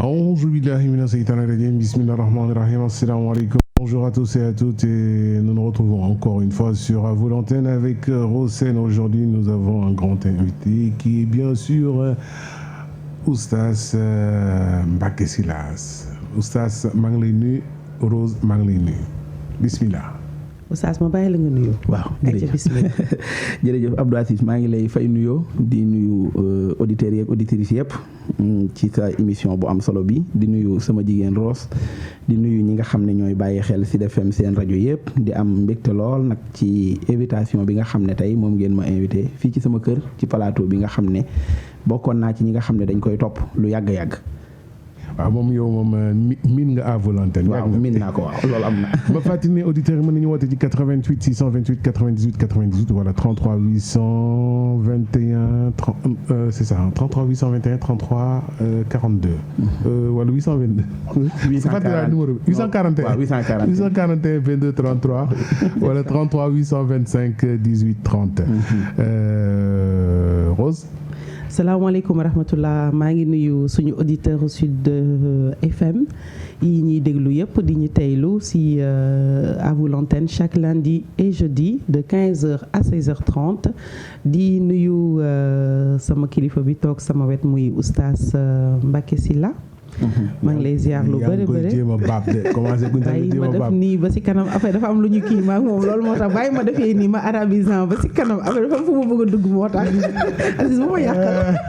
Aouzu billahi minash shaitanir rajim. Bismillahir rahmanir rahim. Assalamu alaikum. Bonjour à tous et à toutes et nous nous retrouvons encore une fois sur À vous l'antenne avec Rosen. Aujourd'hui, nous avons un grand invité qui est bien sûr Oustaz Mbacké Sylla. Oustaz maa ngi lay nuyu, Rose maa ngi lay nuyu. Bismillah. Oustaz ma bàyyi la nga nuyoo. waaw jërëjëf Abdou Aziz maa ngi lay fay nuyoo di nuyu auditeurs yeeg auditrices yëpp ci sa émission bu am solo bi di nuyu sama jigéen Rose di nuyu ñi nga xam ne ñooy bàyyi xel Sud FM seen rajo yëpp di am mbégte lool nag ci invitation bi nga xam ne tey moom ngeen ma invité fii ci sama kër ci plateau bi nga xam ne bokkoon naa ci ñi nga xam ne dañ koy topp lu yàgg-yàgg. waaw moom yow moom miin nga à volonté. waaw miin naa ko waaw loolu am na. ba fàttali ne auditeurs yi mën nañu woote ci 88 628 98 98 wala 33 821 c'est ça 33 821 33 42. wala 822. 841 numéro bi 841. waaw 841 22 33 wala 33 825 18 30. Rose. salaamaaleykum wa rahmatullah maa ngi nuyu suñu auditeur Sud FM yi ñuy déglu yëpp di ñu teylu si À vous l'antenne chaque lundi et jeudi de 15h à 16h30 di nuyu sama kilifa bi toog sama wet muy Oustaz Mbacké Sylla maa ngi lay ziar lu bëri bëri bàyyi ma def nii ba si kanam affaire dafa am lu ñu kii maag moom loolu moo tax bàyyi ma defee nii ma arabisant ba si kanam affaire dafa am fu ma bëgg a dugg moo tax Aziz bu ma yàqal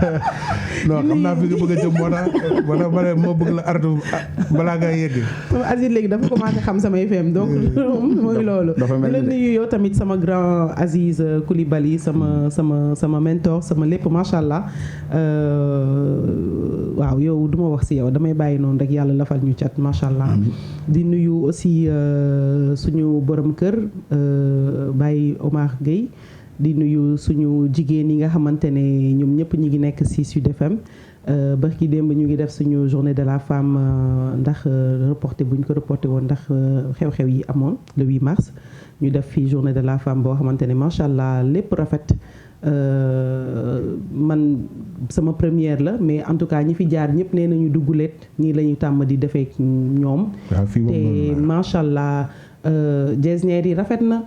non xam naa fi nga bëgg a jëm moo tax moo bëgg la artu balaa nga yegg sama Aziz léegi dafa commencé xam sama FM donc mooy loolu di la nuyu yow tamit sama grand Aziz Coulibaly sama mentor sama lépp macha allah waaw yow du ma wax si yow damay bàyyi noonu rek yàlla lafal ñu cat macha allah. di nuyu aussi suñu borom kër Baye Omar Gueye di nuyu suñu jigéen yi nga xamante ne ñoom ñëpp ñi ngi nekk ci Sud FM barki démb ñu ngi def suñu journée de la femme ndax reporté bu ñu ko reporté woon ndax xew-xew yi amoon le 8 mars ñu def fii journée de la femme boo xamante ne macha allah lépp rafet. man sama première la mais en tout cas ñi fi jaar ñëpp nee nañu dugguleet nii la ñu tàmm di defee ñoom te macha allah jesneer yi rafet na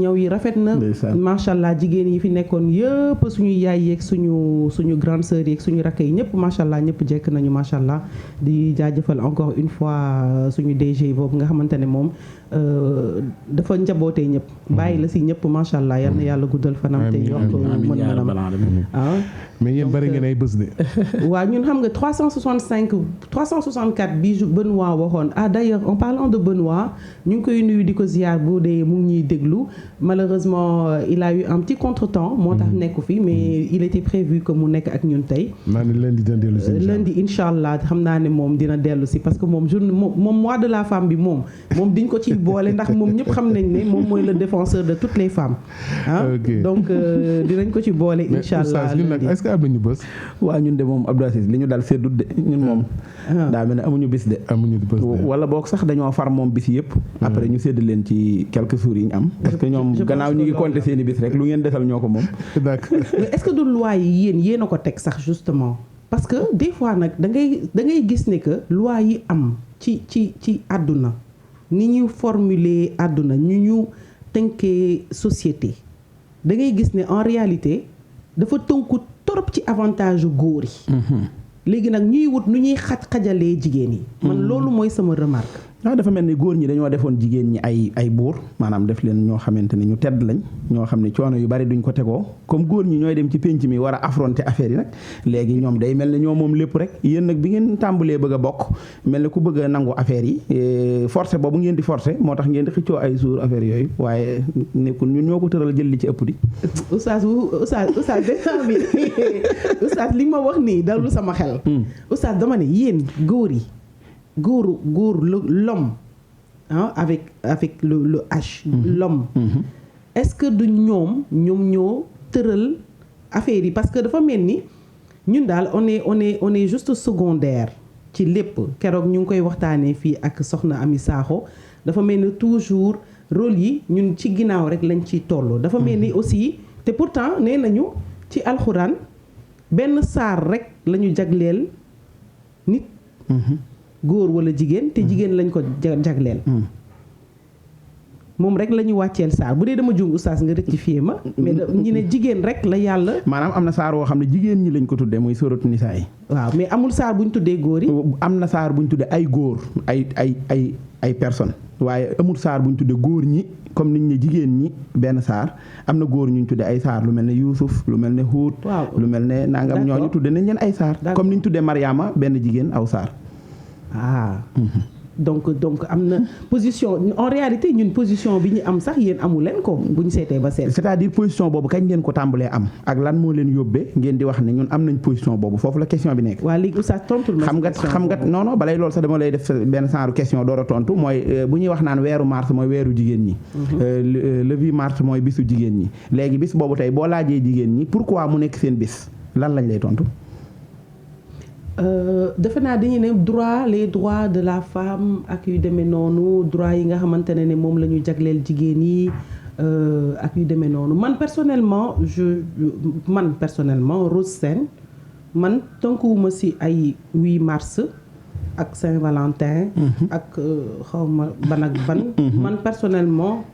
ñëw yi rafet na macha allah jigéen yi fi nekkoon yëpp suñu yaay yeeg suñu grande sœur yeeg suñu rakk yi ñëpp macha allah ñëpp jekk nañu macha allah di jaajëfal encore une fois suñu DG boobu nga xamante ne moom dafa njabootee ñëpp bàyyi la si ñëpp macha allah yal na yàlla guddal fanam te yokk mën-mënam mais yéen bari ngeen ay bés de. waaw ñun xam nga 364 bi Benoît waxoon d'ailleurs en parlant de Benoît ñu ngi koy nuyu di ko ziar bu dee mu ngi ñuy déglu malheureusement il a eu un petit contretemps moo tax nekku fi mais il était prévu que mu nekk ak ñun tey. naa ne lundi dina dellu si lundi incha allah xam naa ne moom dina dellu si parce que moom mois de la femme bi moom diñ ko ci boole ndax moom ñëpp xam nañ ne moom mooy le défenseur de toutes les femmes donc dinañ ko ci boole incha allah est-ce que am nañu bés. waaw ñun de moom Abdou Aziz li ñu dal seddut de ñun moom daa mel ne amuñu bis de wala boog sax dañoo far moom bis yëpp après ñu sédd leen ci quelques jours yi ñu am parce que ñoom gannaaw ñu ngi compter seeni bis rek lu ngeen desal ñoo ko moom. d'accord mais est-ce que du loi yi yéen a ko teg sax justement parce que des fois nag da ngay gis ne que loi yi am ci àdduna ni ñu formuler àdduna ñu tënkee société da ngay gis ne en réalité dafa tënku torop ci avantage góor yi. léegi nag ñuy wut nu ñuy xajalee jigéen yi. man loolu mooy sama remarque. waaw dafa mel ni góor ñi dañoo defoon jigéen ñi ay buur maanaam def leen ñoo xamante ne ñu tedd lañ ñoo xam ne coono yu bari duñ ko tegoo comme góor ñi ñooy dem ci pénc mi war a affronter affaire yi nag léegi ñoom day mel ne ñoo moom lépp rek yéen nag bi ngeen tàmbalee bëgg a bokk mel ne ku bëgg a nangu affaire yi forcé boobu ngeen di forcé moo tax ngeen di xëccoo ay jour affaire yooyu waaye nekkul ñun ñoo ko tëral jël li ci ëpp di. oustaz li ma wax nii dalul sama xel. oustaz dama ne yéen góor yi. góor l'homme avec le H l'homme est-ce que du ñoom ñoo tëral affaire yi parce que dafa mel ni ñun daal on est juste secondaire ci lépp keroog ñu ngi koy waxtaanee fii ak soxna Ami Sakho dafa mel ni toujours rôle yi ñun ci ginnaaw rek lañ ciy toll dafa mel ni aussi te pourtant nee nañu ci alxuraan benn saar rek la ñu jagleel nit góor wala jigéen te jigéen lañ ko jagleel moom rek la ñu wàcceel saar bu dee dama juum oustaz nga rectifier ma mais ñi ne jigéen rek la yàlla maanaam am na saar woo xam ne jigéen ñi lañ ko tuddee muy suratu nisaa yi waaw mais amul saar bu ñu tuddee góor yi am na saar bu ñu tuddee ay góor ay personnes waaye amul saar bu ñu tuddee góor ñi comme niñ ne jigéen ñi benn saar am na góor ñu tuddee ay saar lu mel ne Yuusuf lu mel ne Huud lu mel ne nangam ñooñu tuddee nañ leen ay saar comme niñ tuddee Mariama benn jigéen aw saar donc am na position en réalité ñun position bi ñu am sax yéen amu leen ko bu ñu seetee ba seet. c'est-à-dire position boobu kañ ngeen ko tàmbalee am ak lan moo leen yóbbee ngeen di wax ne ñun am nañ position boobu foofu la question bi nekk. waa léegi oustaz tontul ma xam nga non balay loolu sax dama lay def benn genre question door a tontu mooy bu ñuy wax naan weeru mars mooy weeru jigéen ñi. le 8 mars mooy bisu jigéen ñi léegi bis boobu tey boo laajee jigéen ñi pourquoi mu nekk seen bis lan lañ lay tontu. defe naa dañuy ne les droits de la femme ak yu demee noonu droit yi nga xamante ne moom la ñu jagleel jigéen yi ak yu demee noonu man personnellement Rose Sène man tënkuwuma ci ay 8 mars ak Saint-Valentin ak xawma ban ak ban man personnellement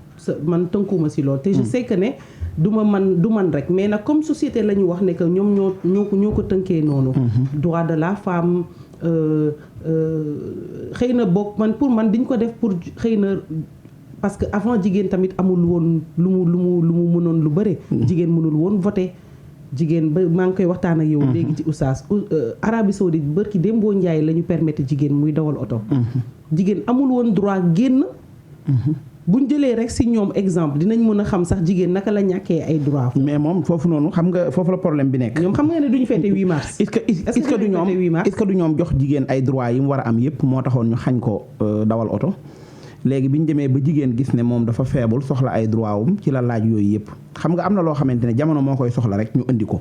man tënkuwuma ci loolu te je sais que ne du man rek mais nag comme société la ñu wax ne que ñoom ñoo ko tënkee noonu droit de la femme xëy na bokk pour man diñ ko def pour xëy na parce que avant jigéen tamit amul woon lu mu mënoon lu bëre jigéen mënul woon voter jigéen ba maa ngi koy waxtaan ak yow léegi ci oustaz Arabie Saoudite bërki démboo Njaay la ñu permettre jigéen muy dawal oto jigéen amul woon droit génn buñ jëlee rek si ñoom exemple dinañ mën a xam sax jigéen naka la ñàkkee ay droit mais moom foofu noonu xam nga foofu la problème bi nekk. ñoom xam nga ne duñu fêté 8 mars. est-ce que du ñoom jox jigéen ay droit yi mu war a am yépp moo taxoon ñu xañ ko dawal oto léegi bi ñu demee ba jigéen gis ne moom dafa faible soxla ay droit wum ci la laaj yooyu yépp xam nga am na loo xamante ne jamono moo koy soxla rek ñu indi ko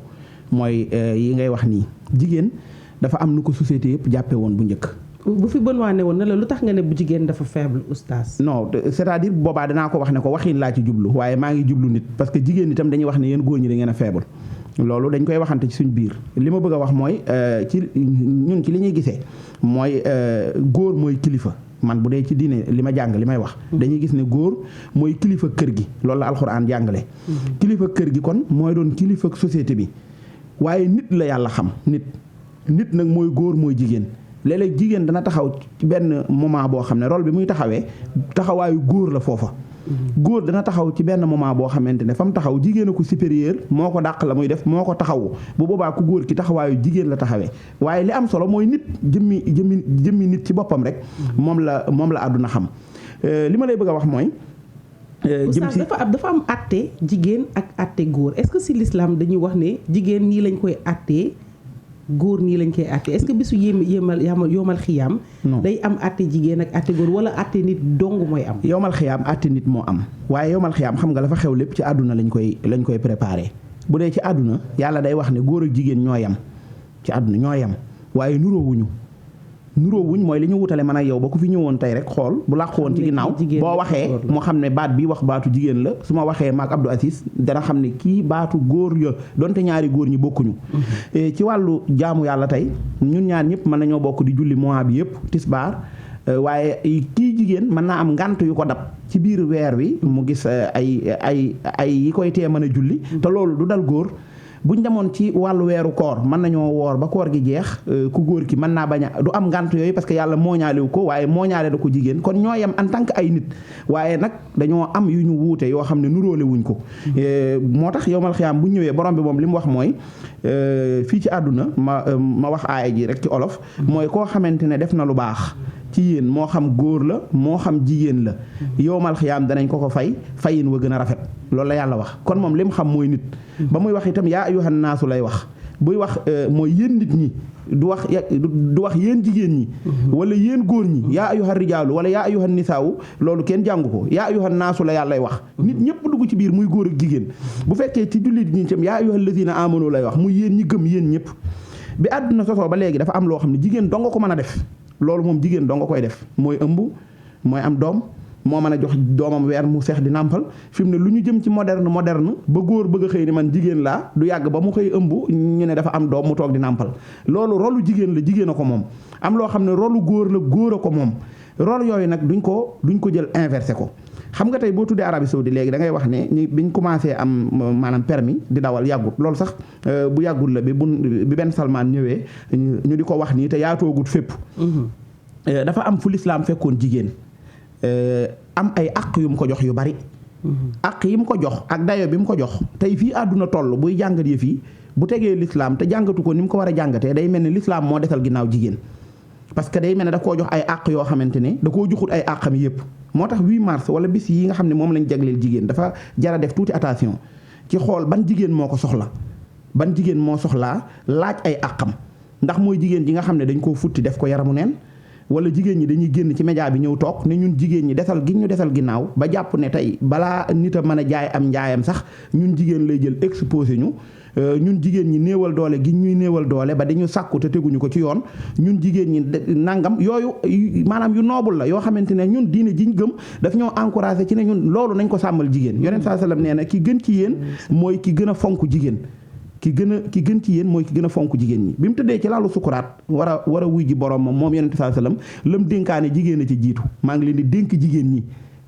mooy yi ngay wax nii jigéen dafa am nu ko société yépp jàppee woon bu njëkk. bu fi bën waa ne woon na la lu tax nga ne bu jigéen dafa faible oustaz. non c'est-à-dire boobaa danaa ko wax ne ko waxin laa ci jublu waaye maa ngi jublu nit parce que jigéen itam dañuy wax ne yéen góor ñi da ngeen a faible loolu dañ koy waxante ci suñ biir li ma bëgg a wax mooy ci ñun ci li ñuy gisee mooy góor mooy kilifa man bu dee ci diine li ma jàng li may wax dañuy gis ne góor mooy kilifa kër gi loolu la alxuraan jàngale kilifa kër gi kon mooy doon kilifa société bi waaye nit la yàlla xam nit nag mooy góor mooy jigéen léeg-léeg jigéen dana taxaw ci benn moment boo xam ne rôle bi muy taxawee taxawaayu góor la foofa góor dana taxaw ci benn moment boo xamante ne fa mu taxaw jigéen a ko supérieur moo ko dàq la muy def moo ko taxawu bu boobaa ku góor ki taxawaayu jigéen la taxawee waaye li am solo mooy nit jëmmi nit ci boppam rek moom la àdduna xam li ma lay bëgg a wax mooy jëm si dafa am àtte jigéen ak àtte góor est-ce que si l'islam dañuy wax ne jigéen nii lañ koy àttee góor nii lañ koy àtte est-ce que bisu yowmal xiyaam day am àtte jigéen ak àtte góor wala àtte nit dong mooy am yowmal xiyaam àtte nit moo am waaye yowmal xiyaam xam nga la fa xew lépp ci àdduna lañ koy préparé bu dee ci àdduna yàlla day wax ne góor ak jigéen ñoo yam ci àdduna ñoo yam waaye nuroowuñ mooy li ñu wutale man ak yow ba ku fi ñëwoon tey rek xool bu làqu woon ci ginnaaw boo waxee moo xam ne baat bi wax baatu jigéen la su ma waxee maak Abdou Aziz dana xam ne kii baatu góor ya donte ñaari góor ñi bokkuñu ci wàllu jaamu yàlla tey ñun ñaar ñëpp mën nañoo bokk di julli mois bi yëpp tisbaar waaye kii jigéen mën naa am ngant yu ko dab ci biir weer wi mu gis ay yi koy tee mën a julli te loolu du dal góor buñ demoon ci wàllu weeru koor mën nañoo woor ba koor gi jeex ku góor ki mën naa bañ a du am ngant yooyu parce que yàlla mooñaalewu ko waaye mooñaale da ko jigéen kon ñoo yem en tant que ay nit waaye nag dañoo am yu ñu wuute yoo xam ne nuróole wuñ ko moo tax yowmal xiyaam bu ñëwee borom bi moom li mu wax mooy fii ci àdduna ma wax aaya ji rek ci olof mooy koo xamante ne def na lu baax ci yéen moo xam góor la moo xam jigéen la yowmal xiyaam danañ ko fayin wa gën a rafet loolu la yàlla wax kon moom li mu xam mooy nit ba muy wax itam yaa ayyuhan naasu lay wax buy wax mooy yéen nit ñi du wax yéen jigéen ñi wala yéen góor ñi yaa ayyuhan rijaalu wala yaa ayyuhan nisaawu loolu kenn jàngu ko yaa ayyuhan naasu la yàllay wax nit ñëpp dugg ci biir muy góor ak jigéen bu fekkee ci jullit ñi itam yaa ayyuhal lazina amanu lay wax muy yéen ñi gëm yéen ñëpp bi àdduna sosoo ba léegi dafa am loo xam ne jigéen dong ko mën a def loolu moom jigéen dong nga koy def mooy ëmb mooy am doom moo mën a jox doomam weer mu seex di nàmpal fi mu ne lu ñu jëm ci moderne ba góor bëgg a xëy ni man jigéen laa du yàgg ba mu xëy ëmb ñu ne dafa am doom mu toog di nàmpal loolu rolu jigéen la jigéen a ko moom am loo xam ne rolu góor la góor a ko moom rôle yooyu nag duñ ko jël inversé ko xam nga tey boo tuddee Arabie Saoudite léegi da ngay wax ne ni biñ commencé am maanaam permis di dawal yàggut loolu sax bu yàggut la bi benn Salman ñëwee ñu di ko wax nii te yaatoogut fépp dafa am fu lislaam fekkoon jigéen am ay àq yu mu ko jox yu bari àq yi mu ko jox ak dayo bi mu ko jox tey fii àdduna toll buy jàngat yëf yi bu tegee lislaam te jàngatu ko ni mu ko war a jàngatee day mel ni lislaam moo desal ginnaaw jigéen parce que day mel ne da koo jox ay àq yoo xamante ne da koo joxut ay àqam yëpp moo tax 8 mars wala bis yi nga xam ne moom lañ jagleel jigéen dafa jara def tuuti attention ci xool ban jigéen moo ko soxla ban jigéen moo soxlaa laaj ay àqam ndax mooy jigéen ji nga xam ne dañ koo futti def ko yaramu neen wala jigéen ñi dañuy génn ci média bi ñëw toog ne ñun jigéen ñi desal gi ñu desal ginnaaw ba jàpp ne tey balaa nit a mën a jaay am njaayam sax ñun jigéen lay jël exposé ñu ñun jigéen ñi néewal doole gi ñuy néewal doole ba dañu sàkku te teguñu ko ci yoon ñun jigéen ñi nangam yooyu maanaam yu noobul la yoo xamante ne ñun diine jiñ gëm daf ñoo encouragé ci ne ñun loolu nañ ko sàmmal jigéen yonent saa sallam nee na ki gën ci yéen mooy ki gën a fonk jigéen ki gën ci yéen mooy ki gën a fonk jigéen ñi bi mu tëddee ci laalu sukuraat war a wuy ji borom moom yonent saa sallam lam dénkaane jigéen a ci jiitu maa ngi leen di dénk jigéen ñi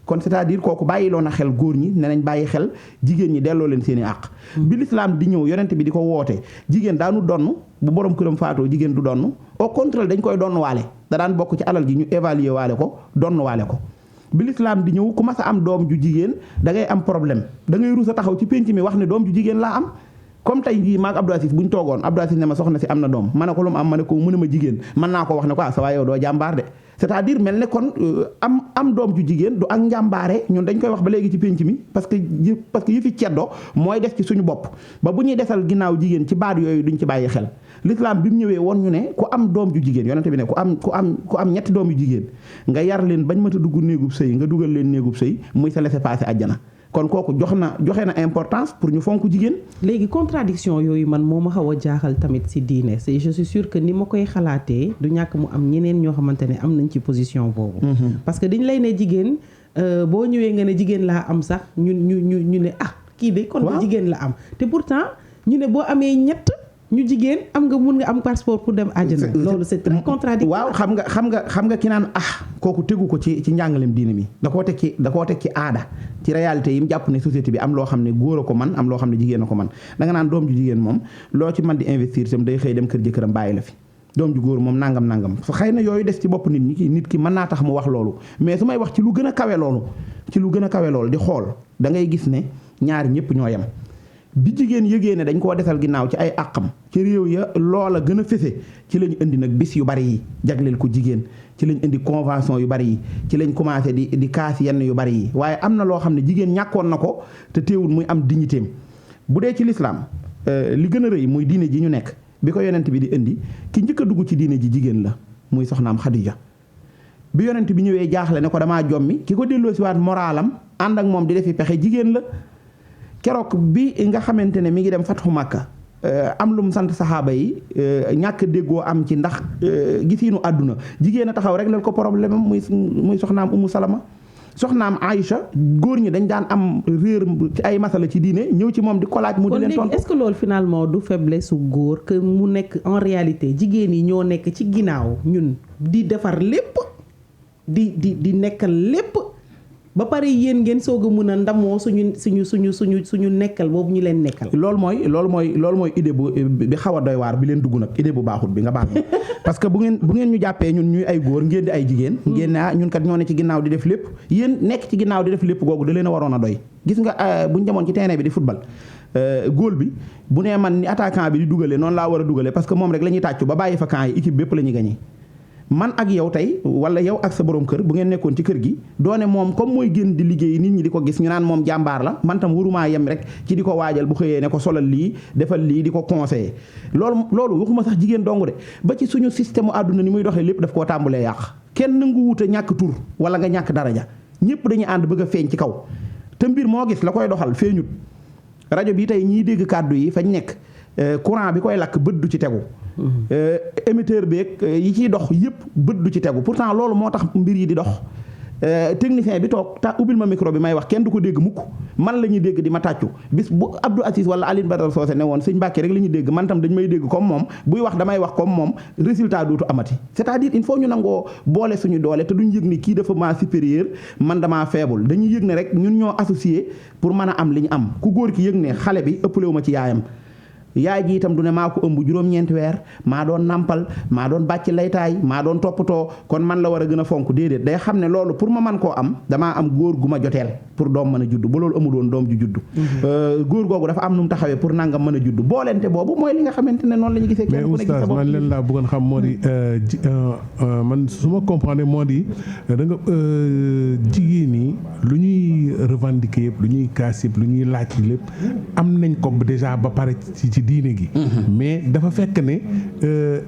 kon c'est-à-dire kooku bàyyiloo na xel góor ñi ne nañ bàyyi xel jigéen ñi delloo leen seen i àq bi lislaam di ñëw yonent bi di ko woote jigéen daanu donn bu borom këram faatoo jigéen du donn au contraire dañ koy donn waale da daan bokk ci alal ji ñu évaluer waale ko donn waale ko bi lislaam di ñëw ku mas a am doom ju jigéen da ngay am problème da ngay rus a taxaw ci pénc mi wax ne doom ju jigéen laa am comme tey jii maag Abdou Aziz bu ñu toogoon Abdou Aziz ne ma soxna si am na doom ma ne ko lu mu am ma ne ko mu ne ma jigéen mën naa ko wax ne ko sa waay yow doo jàmbaar de c'est-à-dire mel ne kon am doom ju jigéen du ak njàmbaare ñun dañ koy wax ba léegi ci pénc mi parce que yëfi ceddo mooy def ci suñu bopp ba bu ñuy desal ginnaaw jigéen ci baat yooyu duñ ci bàyyi xel l'islam bi mu ñëwee woon ñu ne ku am doom ju jigéen yonente bi ne ku am ñetti doom yu jigéen nga yar leen bañ mata dugg néegub sëy nga dugal leen néegub sëy muy sa laisser-passer àjjana kon kooku joxe na importance pour ñu fonk jigéen. léegi contradiction yooyu man moo ma xaw a jaaxal tamit ci diine c'est je suis sûr que ni ma koy xalaatee du ñàkk mu am ñeneen ñoo xamante ne am nañ ci position boobu. parce que dañ lay ne jigéen boo ñëwee nga ne jigéen laa am sax ñu ne kii de kon de jigéen la am te pourtant ñu ne boo amee ñett ñu jigéen mun nga am passeport pour dem àjjana. loolu c'est très contradictoire. waaw xam nga ki naan kooku tegu ko ci njàngaleem diine mi da koo teg ci aada ci réalité yi mu jàpp ne société bi am loo xam ne góor a ko man am loo xam ne jigéen a ko man da nga naan doom ju jigéen moom loo ci mën di investir sam day xëy dem kër jëkkëram bàyyi la fi doom ju góor moom nangam xëy na yooyu des ci bopp nit ki mën naa tax mu wax loolu mais su may wax ci lu gën a kawe loolu di xool da ngay gis ne ñaari ñëpp ñoo yem bi jigéen yëgee ne dañ koo desal ginnaaw ci ay àqam ci réew ya loola gën a fese ci lañ indi nag bis yu bari yi jagleel ko jigéen ci lañ indi convention yu bari yi ci lañ commencé di kaas yenn yu bari yi waaye am na loo xam ne jigéen ñàkkoon na ko te teewul muy am dignitéem bu dee ci lislaam li gën a rëy muy diine ji ñu nekk bi ko yonent bi di indi ki njëkk a dugg ci diine ji jigéen la muy soxnaam Xadija bi yonent bi ñëwee jaaxle ne ko damaa jommi ki ko delloo si waat moralam ànd ak moom di defi pexe jigéen la keroog bi nga xamante ne mi ngi dem fatxu Makka am lu mu sant saxaaba yi ñàkk déggoo am ci ndax gisiinu àdduna jigéen a taxaw rek lal ko problème muy soxnaam Umu Salama soxnaam Aïcha góor ñi dañ daan am réer ci ay masala ci diine ñëw ci moom di ko laaj mu di leen tontu. est-ce que loolu finalement du faiblesse su góor que mu nekk en réalité jigéen yi ñoo nekk ci ginnaaw ñun di defar lépp di nekkal lépp ba pare yéen ngeen soog a mën a ndamoo suñu nekkal boobu ñu leen nekkal. loolu mooy idée bi xaw a doy waar bi leen dugg nag idée bu baaxut bi nga baax na parce que bu ngeen ñu jàppee ñun ñuy ay góor ngeen di ay jigéen. ngeen ne ñun kat ñoo ne ci ginnaaw di def lépp yéen nekk ci ginnaaw di def lépp googu da leen a waroon a doy. gis nga bu ñu demoon ci terrain bi di football góol bi bu nee man ni attaquant bi di dugalee noonu laa war a dugalee parce que moom rek la ñuy tàccu ba bàyyi fa camp yi équipe bépp la ñuy gagné. man ak yow tey wala yow ak sa borom kër bu ngeen nekkoon ci kër gi doone moom comme mooy génn di liggéey nit ñi di ko gis ñu naan moom jàmbaar la man tam warumaa yem rek ci di ko waajal bu xëyee ne ko solal lii defal lii di ko conseiller loolu waxuma sax jigéen dong de ba ci suñu système àdduna ni muy doxee lépp daf koo tàmbulee yàq kenn nangu wut a ñàkk tur wala nga ñàkk daraja ñëpp dañuy ànd bëgg a feeñ ci kaw te mbir moo gis la koy doxal feeñut rajo bi tey ñiy dégg kàddu yi fañ nekk courant bi koy lakk bët du ci tegu émetteur beeg yi ciy dox yëpp bët du ci tegu pourtant loolu moo tax mbir yi di dox technicien bi toog ubbil ma micro bi may wax kenn du ko dégg mukk man la ñuy dégg di ma tàccu bis bu Abdou Aziz wala Aline Badara Socé ne woon sëñ Mbàkke rek la ñuy dégg man tam dañ may dégg comme moom buy wax damay wax comme moom résultat dootu amati c'est-à-dire il faut ñu nangoo boole suñu doole te duñ yëg ni kii dafa maa supérieur man damaa faible dañuy yëg ne rek ñun ñoo associé pour mën a am li ñu am ku góor ki yëg ne xale bi ëppalewu ma ci yaayam yaay ji itam du ne maa ko ëmb juróom-ñeenti weer maa doon nampal maa doon bàcc laytaay maa doon toppatoo kon man la war a gën a fonk déedéet day xam ne loolu pour ma man koo am damaa am góor gu ma joteel pour doom mën a judd ba loolu amul woon doom ju judd góor googu dafa am nu mu taxawee pour nangam mën a judd boolente boobu mooy li nga xamante ne noonu la ñu gisee kenn ku nekk sa bopp. man leen laa bëggoon xam moo di man su ma comprendre moo di da nga jigéen ñi lu ñuy revendiquer yëpp lu ñuy kaas yëpp lu ñuy laaj lépp am nañ ko déjà ba pare ci diine gi mais dafa fekk ne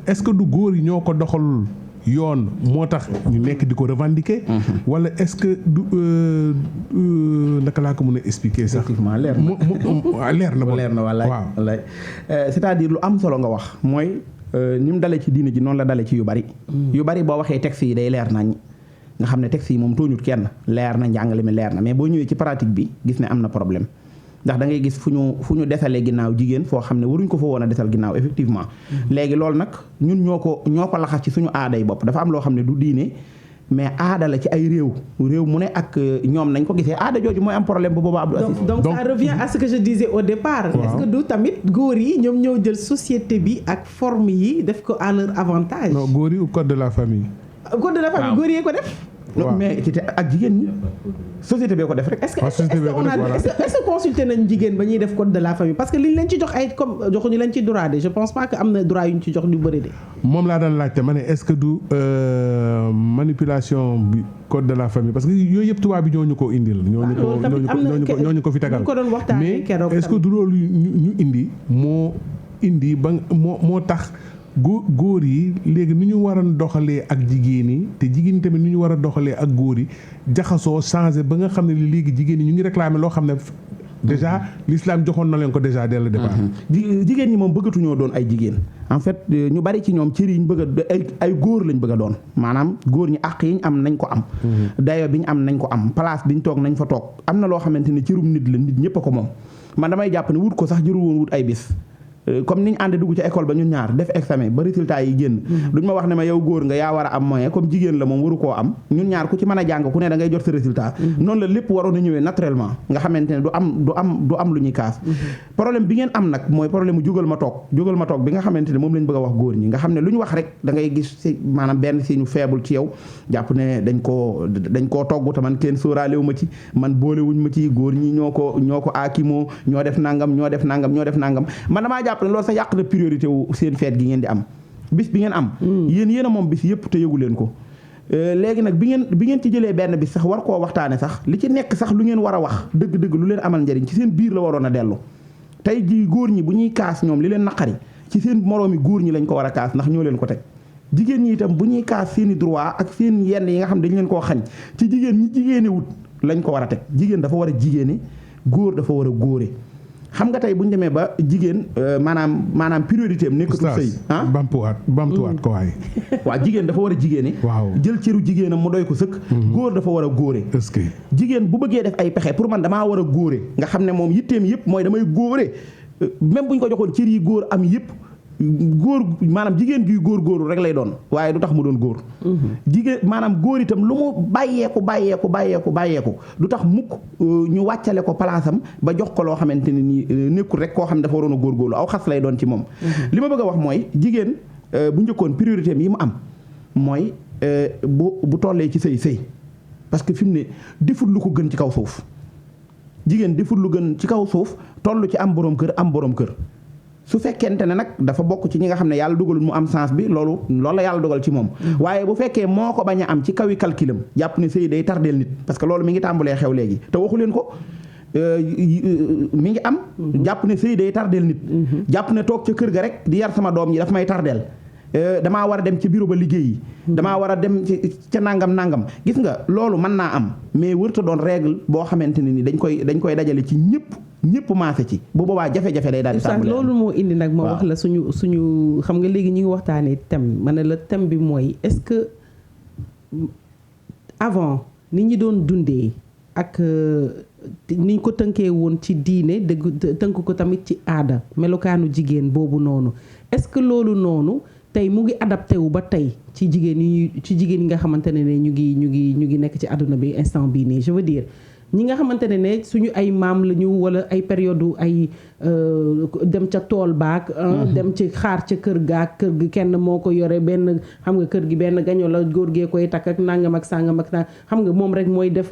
est-ce que du góor yi ñoo ko doxalul yoon moo tax ñu nekk di ko revendiquer wala est-ce que du naka laa ko mën a expliquer sax leer na wallaay c'est-à-dire lu am solo nga wax mooy ni mu dalee ci diine ji noonu la dalee ci yu bari boo waxee texte yi day leer nañ nga xam ne texte yi moom tooñut kenn leer na njàngale mi leer na mais boo ñëwee ci pratique bi gis ne am na problème ndax da ngay gis fu ñu desalee ginnaaw jigéen foo xam ne waruñ ko fa woon a desal ginnaaw effectivement léegi loolu nag ñun ñoo ko laxas ci suñu aaday bopp dafa am loo xam ne du diine mais aada la ci ay réew mu ne ak ñoom nañ ko gisee aada jooju mooy am problème bu boobaa Abdou Aziz donc ça revient à ce que je disais au départ est-ce que du tamit góor yi ñoom ñoo jël société bi ak forme yi def ko à leur avantage non góor yi ou code de la famille góor yi ko def mais ci ak jigéen ñi société bee ko def rek. est-ce que consulté nañ jigéen ba ñuy def code de la famille parce que liñ leen ci jox ay comme joxuñu leen ci droit de je pense pas que am na droit yu ñu ci jox lu bëri de. moom laa daan laajte ma ne est-ce que du manipulation bi code de la famille parce que yooyu yëpp tubaab bi ñooñu ko indil. ñooñu ko fi tagal mais est-ce que du loolu ñu indi moo tax. góor yi léegi nu ñu war a doxalee ak jigéen yi te jigéen tamit nu ñu war a doxalee ak góor yi jaxasoo changé ba nga xam ne léegi jigéen ñi ñu ngi réclamer loo xam ne déjà l'islam joxoon na leen ko déjà dès le départ. jigéen ñi moom bëggatuñoo doon ay jigéen en fait ñu bari ci ñoom cër yi ñu bëgg ay góor lañ bëgg a doon maanaam góor ñi àq yi ñu am nañ ko am. dayo bi ñu am nañ ko am place bi ñu toog nañ fa toog am na loo xamante ne cërum nit la nit ñëpp a ko moom man damay jàpp ne wut ko sax jëru woon wut ay bis. comme niñ ànd dugg ci école ba ñun ñaar def examen ba résultat yi génn duñ ma wax ne ma yow góor nga yaa war a am moyen comme jigéen la moom waru koo am ñun ñaar ku ci mën a jàng ku ne da ngay jot sa résultat noonu la lépp waroon a ñëwee naturellement nga xamante ne du am lu ñuy kaas problème bi ngeen am nag mooy problème mu jógal ma toog bi nga xamante ne moom lañ bëgg a wax góor ñi nga xam ne lu ñu wax rek da ngay gis si maanaam benn si ñu faible ci yow jàpp ne dañ koo togg te man kenn sóoraalewu ma ci man boolewuñ ma ci góor ñi ñoo ko aakimoo ñoo def nangam man damaa jàpp loolu sax yàq na priorité wu seen feet gi ngeen di am bis bi ngeen am yéen a moom bis yëpp te yëgu leen ko léegi nag bi ngeen ci jëlee benn bis sax war koo waxtaane sax li ci nekk sax lu ngeen war a wax dëgg-dëgg lu leen amal njariñ ci seen biir la waroon a dellu tey jii góor ñi bu ñuy kaas ñoom li leen naqari ci seen moroomi góor ñi lañ ko war a kaas ndax ñoo leen ko teg jigéen ñi itam bu ñuy kaas seeni droit ak seen yenn yi nga xam dañ leen koo xañ ci jigéen ñi jigéene wut lañ ko war a teg jigéen dafa war a jigéene góor dafa war a góore xam nga tey bu ñu demee ba jigéen maanaam priorité am nekkatul sëy bamtuwaat ko waaye waaw jigéen dafa war a jigéene waaw jël cëru jigéenam mu doy ko sëkk góor dafa war a góore est-ce que jigéen bu bëggee def ay pexe pour man damaa war a góore nga xam ne moom yitteem yëpp mooy damay góore même bu ñu ko joxoon cër yi góor am yëpp góor maanaam jigéen juy góorgóorlu rek lay doon waaye du tax mu doon góor jigéen maanaam góor itam lu mu bàyyeeku du tax mukk ñu wàccale ko palaasam ba jox ko loo xamante ne nii nekkul rek koo xam ne dafa waroon a góorgóorlu aw xas lay doon ci moom li ma bëgg a wax mooy jigéen bu njëkkoon priorité yi mu am mooy bu tollee ci sëy parce que fi mu ne defut lu ko gën ci kaw suuf jigéen defut lu gën ci kaw suuf toll ci am boroom kër su fekkente ne nag dafa bokk ci ñi nga xam ne yàlla dogalul mu am sens bi loolu la yàlla dogal ci moom waaye bu fekkee moo ko bañ a am ci kawi calculam jàpp ne sëy day tardeel nit parce que loolu mi ngi tàmbalee xew léegi te waxu leen ko mi ngi am jàpp ne sëy day tardeel nit jàpp ne toog ca kër ga rek di yar sama doom ñi daf may tardeel damaa war a dem ci bureau ba liggéeyi damaa war a dem ca nangam gis nga loolu mën naa am mais wërta doon règle boo xamante ne ni dañ koy dajale ci ñëpp maase ci bu boobaa jafe-jafe day daal di tàmbalee loolu moo indi nag ma wax la suñu xam nga léegi ñu ngi waxtaanee thème ma ne la thème bi mooy est-ce que avant ni ñi doon dundee ak niñ ko tënkee woon ci diine tënk ko tamit ci aada melokaanu jigéen boobu noonu est-ce que loolu noonu tey mu ngi adapté wu ba tey ci jigéen yi nga xamante ne ñu ngi nekk ci àdduna bi instant bii nii je veux dire ñi nga xamante ne suñu ay maam la ñu wala ay période ay dem ca tool baak dem ci xaar ca kër gi kenn moo ko yore benn xam nga kër gi benn gaño la góor gee koy takk ak nangam ak sàngam ak xam nga moom rek mooy def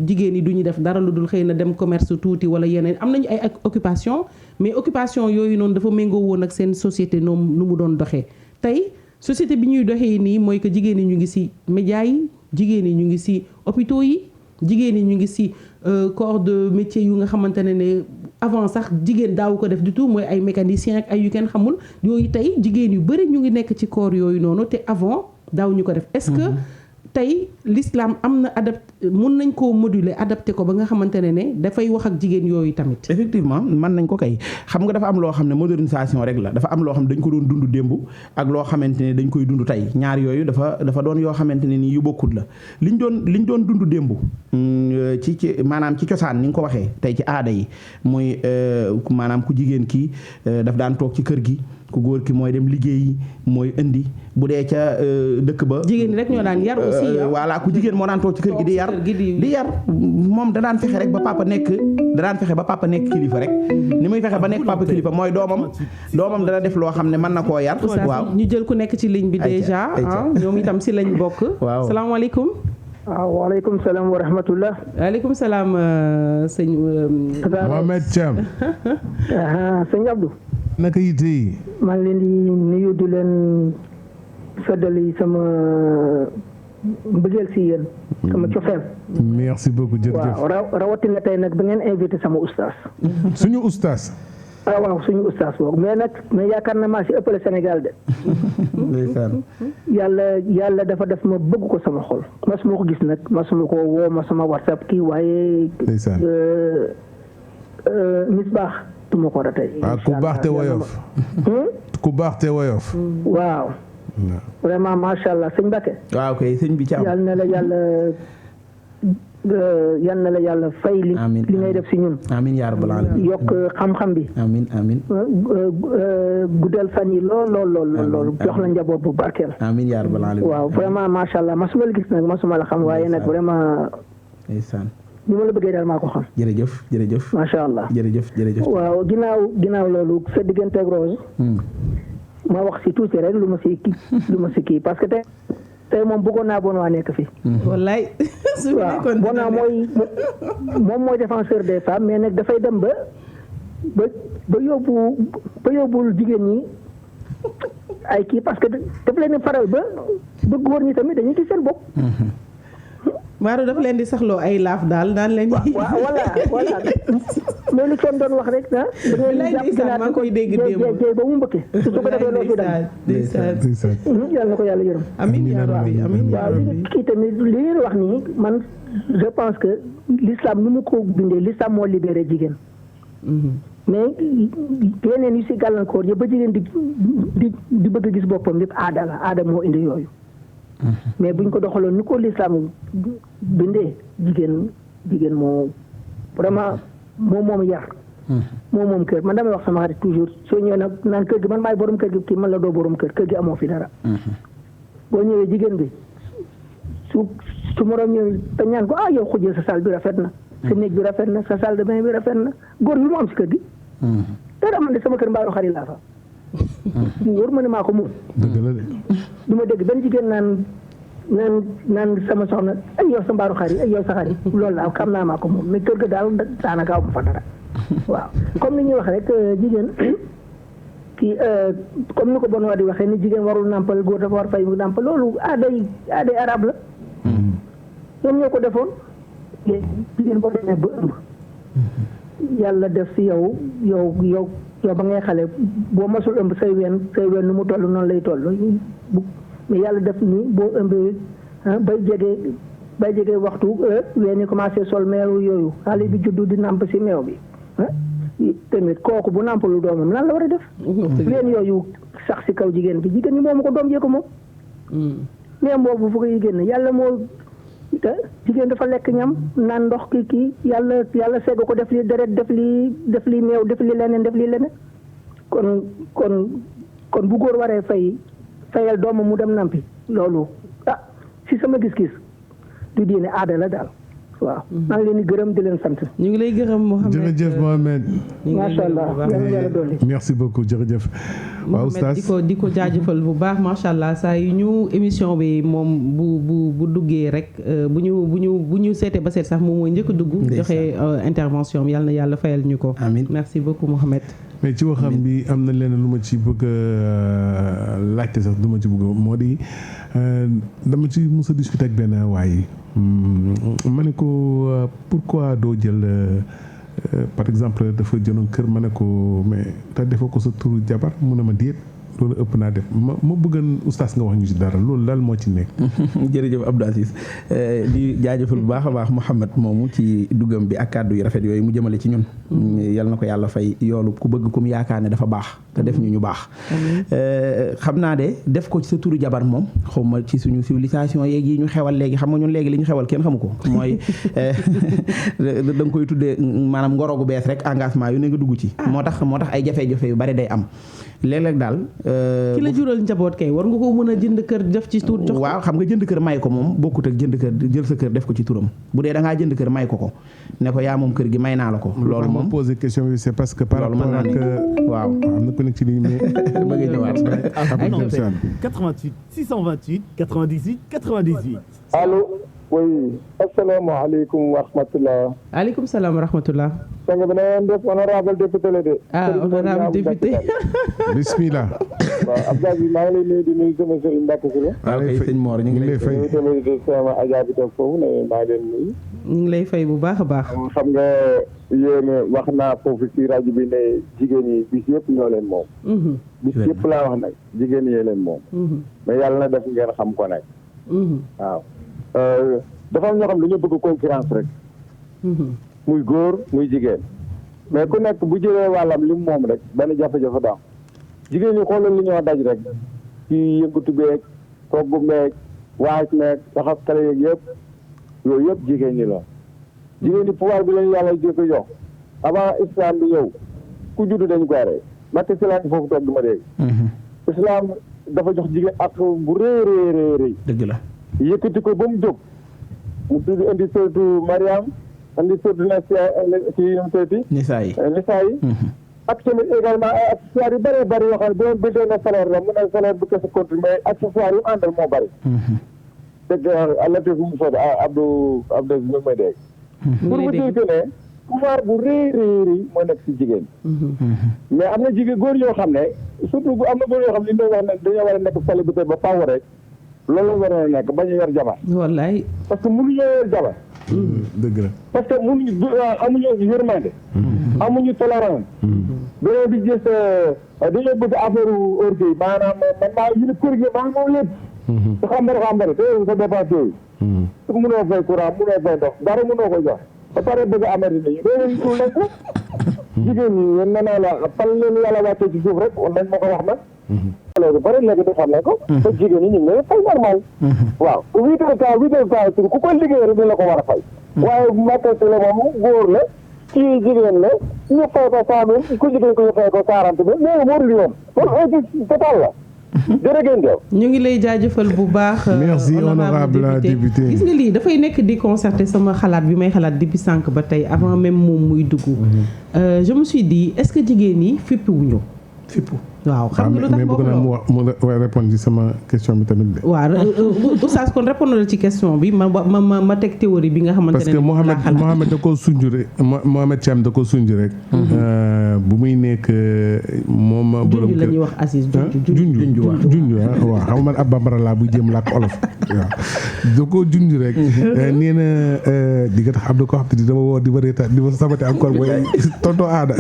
jigéen yi du ñu def dara lu dul xëy na dem commerce tuuti wala yeneen am nañu ay occupation mais occupation yooyu noonu dafa méngoo woon ak seen société noonu nu mu doon doxee tey société bi ñuy doxee nii mooy que jigéen yi ñu ngi ci médias yi jigéen yi ñu ngi ci hôpitaux yi jigéen ñi ñu ngi ci corps de métier yu nga xamante ne avant sax jigéen daawu ko def du tout mooy ay mécanicien ak ay yu kenn xamul yooyu tey jigéen yu bëri ñu ngi nekk ci corps yooyu noonu te avant daaw ñu ko def est-ce que tey l'islam am na mun nañ koo moduler adapté ko ba nga xamante ne dafay wax ak jigéen yooyu tamit. effectivement mën nañ ko kay xam nga dafa am loo xam ne modernisation rek la dafa am loo xam ne dañ ko doon dund démb ak loo xamante ne dañ koy dund tey ñaar yooyu dafa doon yoo xamante ne nii yu bokkut la liñ doon dund démb ci maanaam ci cosaan ni nga ko waxee tey ci aada yi muy maanaam ku jigéen kii daf daan toog ci kër gi. ku góor ki mooy dem liggéeyi mooy indi bu dee ca dëkk ba. jigéen rek ñoo daan yar aussi. voilà ku jigéen moo daan toog ci kër gi di yar moom da daan fexe rek ba papa nekk kilifa rek. ni muy fexe ba nekk papa kilifa mooy doomam dana def loo xam ne mën na koo yar. waaw ñu jël ku nekk ci ligne bi déjà ñoom itam si lañ bokk. waaw salaamaaleykum. waaw waaleykum salaam wa rahmatullah. waaleykum salaam sëñ. Mohamed Thiam. sëñ Abdou. naka yitte yi. maa ngi leen di nuyu di leen feddali sama mbëggeel si yéen. sama cofeel. merci beaucoup jërëjëf. waaw rawatina tey nag ba ngeen invité sama oustaz. suñu oustaz. waaw suñu oustaz boobu mais yaakaar na maa si ëppale Sénégal de. ndeysaan. yàlla dafa def ma bëgg ko sama xol. masuma ko gis nag masuma ko woo ma sama WhatsApp kii waaye. ndeysaan. misbaax. tuma ko ratay. ku baax te woyof. ku baax te woyof. waaw. vraiment macha allah sëñ Bakke. waaw kay sëñ bi Thiam. yal na la yàlla fay li ngay def si ñun. amiin yaa rabbal aalamiin. yokk xam-xam bi. amiin. guddal fan yi lool jox la njaboot bu barkeel. amiin yaa rabbal aalamiin. waaw vraiment macha allah masuma la gis nag masuma la xam waaye nag vraiment. ndeysaan. ni ma la bëggee daal maa ko xam. jërëjëf. macha allah jërëjëf. waaw ginnaaw loolu sa digganteeg Rose. ma wax si tuuti rek lu ma si kii parce que tey moom bëggoon naa bon waa nekk fi. wallaay. waaw bon naa mooy défenseur des femmes mais nag dafay dem ba yóbbul jigéen ñi ay kii parce que daf leen faral ba góor ñi tamit dañuy gis seen bopp. Maodo dafa leen di saxloo ay laaf daal daan leen. waaw voilà mais lu Thiam doon wax rek ah. da ngay jàpp maa koy dégg démb jéey ba mu mbëkkee. su ko defee loo ci daal. yàlla na ko yàlla yërëm. amiin yaa rabbi waaw kii tamit li ngeen wax nii man je pense que l'islam ni mu ko bindee l'islam moo libéré jigéen. mais yeneen yu si gàllankoor yëpp ba jigéen di bëgg a gis boppam yëpp aada moo indi yooyu. mais buñ ko doxaloon ni ko l'islam bindee jigéen moo vraiment moom yar. moom kër man damay wax sama xarit toujours soo ñëwee naan kër gi man maay borom kër gi kii man la doo borom kër gi amoo fi dara. boo ñëwee jigéen bi su moroom ñëwee te ñaan ko yow xujjee sa salle bi rafet na. sa néeg bi rafet na sa salle de bain bi rafet na góor bi mu am si kër gi. dara man de sama kër mbaaru xarit laa fa. wóor ma ne maa ko moom. dëgg la de. du ma dégg benn jigéen naan sama soxna ay yow sa mbaaru xarit ay yow sa xarit loolu laa xam naa maa ko moom mais kër ga daal daanaka aw ma fa dara. waaw comme ni ñuy wax rek jigéen kii comme ni ko bon waa di waxee ni jigéen warul nàmpal góor dafa war fay mu nàmpal loolu aaday arab la. ñoom ñoo ko defoon jigéen boo demee ba ëmb. yàlla def si yow ba ngay xale boo masul ëmb say ween nu mu toll noonu lay toll mais yàlla def ni boo ëmbee bay jege waxtu ween yi commencé sol meew yooyu xale bi juddu di nàmp si meew bi tamit kooku bu nàmpalu doomam lan la war a def ween yooyu sax si kaw jigéen bi jigéen ñi moomu ko doom jee ko moom mais boobu fu koy génn yàlla moo te jigéen dafa lekk ñam naan ndox kii yàlla segg ko def li deret def li meew def li leneen kon bu góor waree fayal doomam mu dem nampi loolu si sama gis-gis du diine aada la daal waaw. maa ngi leen di gërëm di leen sant. ñu ngi lay gërëm Mohamed. jërëjëf Mohamed. macha allah yàlla dolli. merci beaucoup jërëjëf. waaw oustaz di ko jaajëfal bu baax macha allah saa yu ñu émission bi moom bu duggee rek bu ñu seetee ba seet sax moom mooy njëkk a dugg. joxe intervention bi yàlla na yàlla fayal ñu ko. amiin merci beaucoup Mohamed. mais ci waxam bi am na leneen lu ma ci bëgg laajte sax du ma ci bëgg moo di dama ci mos a discuter ak benn waay ma ne ko pourquoi doo jël par exemple dafa jëloon kër ma ne ko mais te defoo ko sa turu jabar mu ne ma déet loolu ëpp naa def ma bëggoon oustaz nga wax ñu ci dara loolu daal moo ci nekk. jërëjëf Abdou Aziz di jaajëfal bu baax a baax Mouhamed moomu ci duggam bi ak kàddu yu rafet yooyu mu jëmale ci ñun. yal na ko yàlla fay yoolu ku bëgg ku mu yaakaar ne dafa baax te def ñu baax. xam naa de def ko ci sa turu jabar moom xaw ma ci suñu civilisation yeeg yi ñu xewal léegi xam nga ñun léegi li ñu xewal kenn xamu ko mooy da nga koy tuddee maanaam ngoro gu bees rek engagement yu ne nga dugg ci. moo tax ay jafe-jafe yu bari day am. léeg-léeg daal. ki la jural njaboot kay war nga ko mën a jënd kër def ci tur jox. waaw xam nga jënd kër may ko moom bokkut ak jënd kër jël sa kër def ko ci turam bu dee da ngaa jënd kër may ko ne ko yaa moom kër gi may naa la ko. loolu moom posé question bi c'est parce que par rapport ak waaw am na ku nekk ci ligne bi bëgg ñëwaat. 88 628 98 98. allo. oui asalaamaaleykum wa rahmatulah. aleykum salaam wa rahmatulah. sang bi na ngeen def honorable député la de. honorable député. bismillah. waaw Abdoulaye maa ngi lay nuyu di nuyu sama sëriñ Mbacke si la. waaw kay sëñ Mor ñu ngi lay fay. sama Adja bi toog foofu ne maa leen nuyu. ñu ngi lay fay bu baax a baax. xam nga yéen wax naa foofu ci rajo bi ne jigéen ñi bis yëpp ñoo leen moom. bis yëpp laa wax nag jigéen ñee leen moom. mais yàlla na def ngeen xam ko nag. waaw. dafa am ñoo xam ne dañoo bëgg concurrence rek. muy góor muy jigéen. mais ku nekk bu jëlee wàllam li mu moom rek benn jafe-jafe daam. jigéen ñi xoolal li ñoo daj rek. ci yëngatu beeg togg meeg waaj meeg raxas kale yeeg yëpp yooyu yëpp jigéen ñi la. jigéen ñi pouvoir bi leen yàlla jëkk jox avant islam bi ñëw ku judd dañ koy rey Macky Sall foofu toog du ma dégg. islam dafa jox jigéen ak bu rëy. dëgg la. yëkkati ko ba mu jóg mu tudd indi sootu Mariam indi sootu Nisaa yi ak tamit également ay accessoires yu bëree bëri yoo xam ne bu doon bindee na salaire la mun na salaire bu kese compte mais accessoires yu àndal moo bëri. dëgg Latif mu soog Abdou mi may dégg. pour mu dire que ne pouvoir bu rëy moo nekk si jigéen. mais am na jigéen góor yoo xam ne surtout am na góor yoo xam ne li ñu wax ne dañoo war a nekk célibataire ba faaw rek. loolu war na nekk bañ a yor jabar. wallaay. parce que mënuñoo yor jabar. dëgg la. parce que amuñu yërmande. amuñu tolérance. beneen bi gis dañoo bëgg affaire orgueil maanaam man maa ñu ne kër gi maa moom lépp. te xam nga te sa dépense yooyu. mënoo fay courant mënoo fay ndox dara mënoo ko jox. ba pare bëgg a amati nit ñi loolu ñu nañ ko. jigéen ñi yéen nee naa la fan leen yàlla wàccee ci suuf rek nañ ma ko wax nag. léegi bëri léegi defar nañ ko. te jigéen ñi ñu ngi lay fay normal. waaw 8 heures temps ku ko liggéey rek dina ko war a fay. waaye bu mattee la moom góor la kii jigéen la ñu fay ko 100 000 ku jigéen ko ñu fay ko 40 000 mais moo dul yoon loolu injustice total la. jërëjëf. ñu ngi lay jaajëfal bu baax. merci honorable député. gis nga lii dafay nekk di concerter sama xalaat bi may xalaat depuis sànq ba tey avant même moom muy dugg. je me suis dit est-ce que jigéen ñi fippi wuñu fippu. waaw xam nga lu tax mais bëgg naa mu wax répondre ci sama question bi tamit de. waaw oustaz kon répondre ci question bi ma teg théorie bi nga xamante ne. parce que Mohamed da koo sunj rek Mohamed Thiam da koo sunj rek. bu muy nekk moom. borom junj la ñuy wax Aziz junj waaw xam nga man ab bambara laa buy jéem làkk olof waaw da koo junj rek. nee na di nga tax am na koo xam te ni dama woo di ma reetaan di ma sabate encore mooy tonton Aada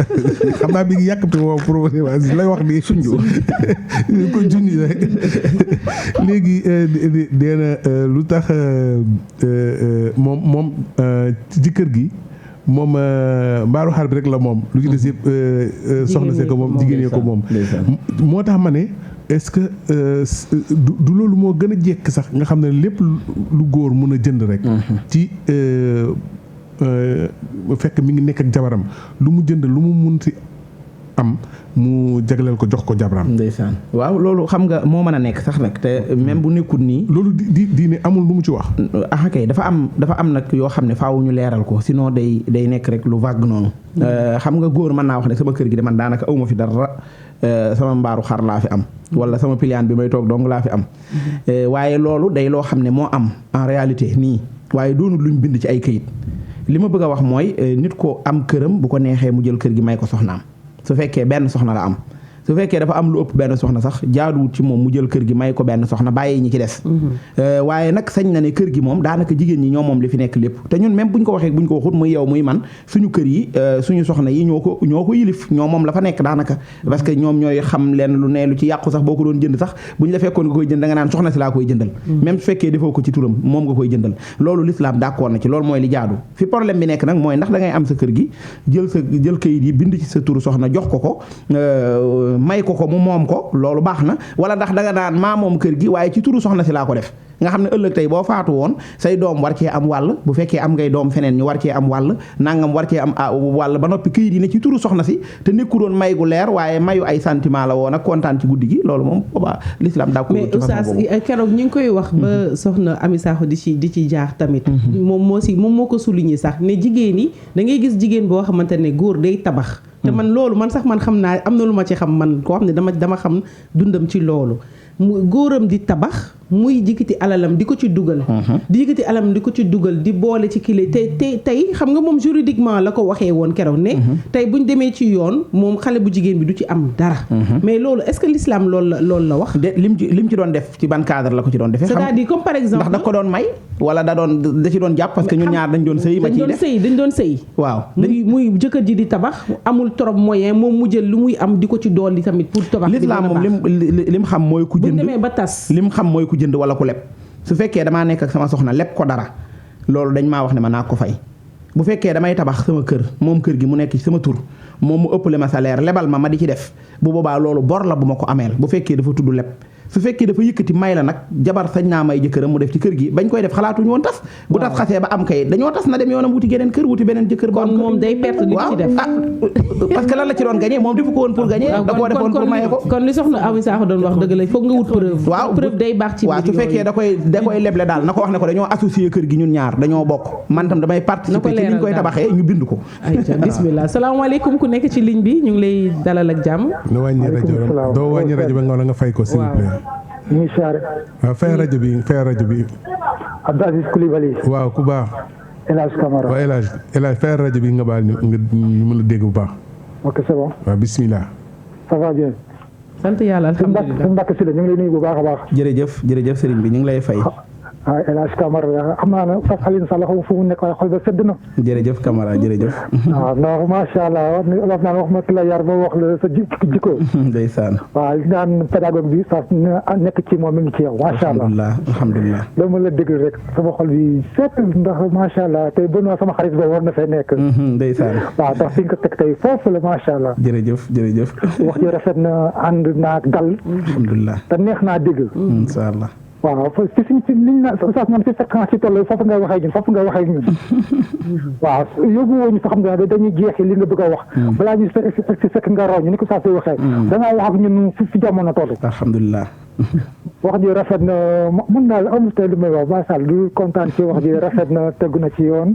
xam naa mi ngi yàqati woo pour Aziz lay wax nii. ko junj rek léegi dee na lu tax moom ci kër gi moom mbaaru xar bi rek la moom lu ci des yëpp soxna see ko moom jigéen ñee ko moom moo tax ma ne est-ce que du loolu moo gën a jekk sax nga xam ne lépp lu góor mën a jënd rek. ci fekk mi ngi nekk ak jabaram lu mu jënd lu mu munti am mu jagleel ko jox ko jabaram. ndeysaan waaw loolu xam nga moo mën a nekk sax nag te même bu nekkul nii. loolu diine amul lu mu ci wax. ah kay dafa am nag yoo xam ne faaw ñu leeral ko sinon day nekk rek lu vague noonu. xam nga góor mën naa wax ne sama kër gi de man daanaka awma fi dara sama mbaaru xar laa fi am. wala sama piliyaan bi may toog dong laa fi am. waaye loolu day loo xam ne moo am en réalité nii waaye doonul luñ bind ci ay këyit li ma bëgg a wax mooy nit ko am këram bu ko neexee mu jël kër gi may ko soxnaam. su fekkee benn soxna la am su fekkee dafa am lu ëpp benn soxna sax jaaduwut ci moom mu jël kër gi may ko benn soxna bàyyi ñi ci des waaye nag sañ na ne kër gi moom daanaka jigéen ñi ñoo moom li fi nekk lépp te ñun même buñ ko waxee buñ ko waxut muy yow muy man suñu kër yi suñu soxna yi ñoo ko yilif ñoo moom la fa nekk daanaka parce que ñoom ñooy xam leen lu ne lu ci yàqu sax boo ko doon jënd sax buñ la fekkoon nga koy jënd da nga naan soxna si laa koy jëndal même su fekkee defoo ko ci turam moom nga koy jëndal loolu l'islam d'accord na ci loolu mooy li jaadu fi problème bi nekk nag mooy ndax da ngay am sa kër gi jël kayit yi bind ci sa turu soxna jox ko may ko mu moom ko loolu baax na wala ndax danga naan maa moom kër gi waaye ci turu soxna si laa ko def nga xam ne ëllëg tey boo faatu woon say doom war cee am wàll bu fekkee am ngay doom feneen ñu war cee am wàll nangam war cee am wàll ba noppi këyit yi ne ci turu soxna si te nekku doon may gu leer waaye mayu ay sentiment la woon ak kontaan ci guddi gi loolu moom boobaa l'islam daa ko mais oustaz keroog ñu ngi koy wax ba soxna Ami Sakho di ci jaar tamit moom moo ko souligné sax ne jigéen yi da ngay gis jigéen boo xamante ne góor day tabax te man loolu man sax man xam naa am na lu ma ci xam man koo xam ne dama xam dundam ci loolu mu góoram di tabax muy yëkkati alalam di ko ci dugal di boole ci kile tey xam nga moom juridiquement la ko waxee woon keroog ne tey buñ demee ci yoon moom xale bu jigéen bi du ci am dara mais loolu est-ce que l'islam loolu la wax de lim ci doon def ci ban cadre la ko ci doon defee c'est-à-dire comme par exemple ndax da ko doon may wala da ci doon jàpp parce que ñun ñaar dañ doon sëy dañ doon sëy waaw muy jëkkër ji di tabax amul trop moyen moom mu jël lu muy am di ko ci dolli tamit pour tabax l'islam moom lim xam mooy ku jënd demee ba tas lim xam mooy ku jënd wala ku leb su fekkee damaa nekk ak sama soxna leb ko dara loolu dañ maa wax ne ma naa ko fay bu fekkee damay tabax sama kër moom kër gi mu nekk ci sama tur moom mu ëppale ma salaire lebal ma di ci def bu boobaa loolu bor la bu ma ko ameel bu fekkee dafa tudd leb su fekkee dafa yëkkati may la nag jabar sañ naa may jëkkëram mu def ci kër gi bañ koy def xalaatuñu woon tas bu tas xasee ba am kay dañoo tas na dem yoonam wuti geneen kër wuti beneen jëkkër kon moom day perte li ci def parce que lan la ci doon gagné moom defu ko woon pour gagné da koo defoon pour maye ko kon li soxna Ami Sakho doon wax dëgg la foog nga wut preuve waaw preuve day baax ci waaw su fekkee da koy leble daal na ko wax ne ko dañoo associé kër gi ñun ñaar dañoo bokk man tam damay participer ci niñ koy tabaxee ñu bind ko ayca bismillah salaamaaleykum ku nekk ci ligne bi ñu ngi lay dalal ak jàmm doo wàññi rajo ba nga fay ko s'il vous plaît ñu siyaare. waaw fay rajo bi. Abdou Aziz Coulibaly. waaw ku baax. El Hadj Camara. waaw El Hadj fay rajo bi nga baal ñu mën a dégg bu baax. ok c'est bon. waaw bismillah. ça va bien. sant yàlla alhamdulilah sëñ Mbacke Sylla ñu ngi lay nuyu bu baax a baax. jërëjëf sëriñ bi ñu ngi lay fay. waaw El Hadj Camara xam naa ne Fatou Aline Sall xaw ma fu mu nekk waaye xol ba sedd na. jërëjëf Camara jërëjëf. waaw non macha allah wax naan wax ma ki la yar ba wax la sa jikko. ndeysaan. waaw li naan pédagogue bi sax nekk ci moom mi ngi ci yow macha allah. alhamdulilah. dama la déglu rek sama xol bi seet ndax macha allah tey ba sama xarit ba war na fay nekk. ndeysaan. waaw ndax fi nga ko teg tey foofu la macha allah. jërëjëf. wax ji rafet na ànd naag dal. alhamdulilah. te neex naa dégg. incha allah. waaw ci liñ na sax man ci fekk ci toll foofu nga waxee ñun waaw yóbbu woo ñu fa xam nga dañuy jeexi li nga bëgg a wax balaa ñu fekk nga raw ñu ni ko saa si waxee dangaa wax ak ñun fi jamono toll alhamdulilah wax ji rafet na mën naa la amul tey lu may wax macha allah du kontaan ci wax ji rafet na tegu na ci yoon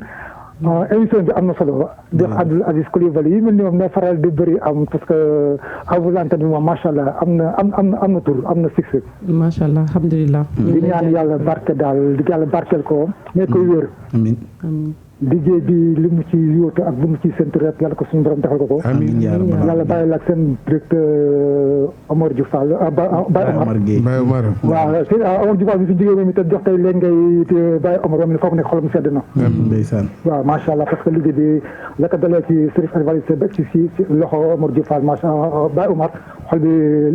émission bi am na solo di Abdou Aziz Coulibaly yi mel ni moom ne faral di bëri am parce que Avou l'antenne bi moom macha allah am na tur am na succès. macha allah alhamdulilah. di ñaan yàlla barke daal di yàlla barkeel ko. mais koy wér. amiin. liggéey bi li mu ci yóotu ak li mu ci séntu rek yàlla ko suñu borom defal ko ko. amiin yàlla bàyyi la ak seen directeur Omar Diouf Fall Baye Omar Gueye. Baye Omar. waaw sëñ Omar Diouf Fall bi fi jógee moom itam jox tey léegi ngay Baye Omar moom ne foofu nekk xolam sedd na. ndeysaan. waaw macha allah parce que liggéey bi la ko dalee ci Serif Aliou ba ci loxo Omar Diouf Fall macha allah Baye Omar xol bi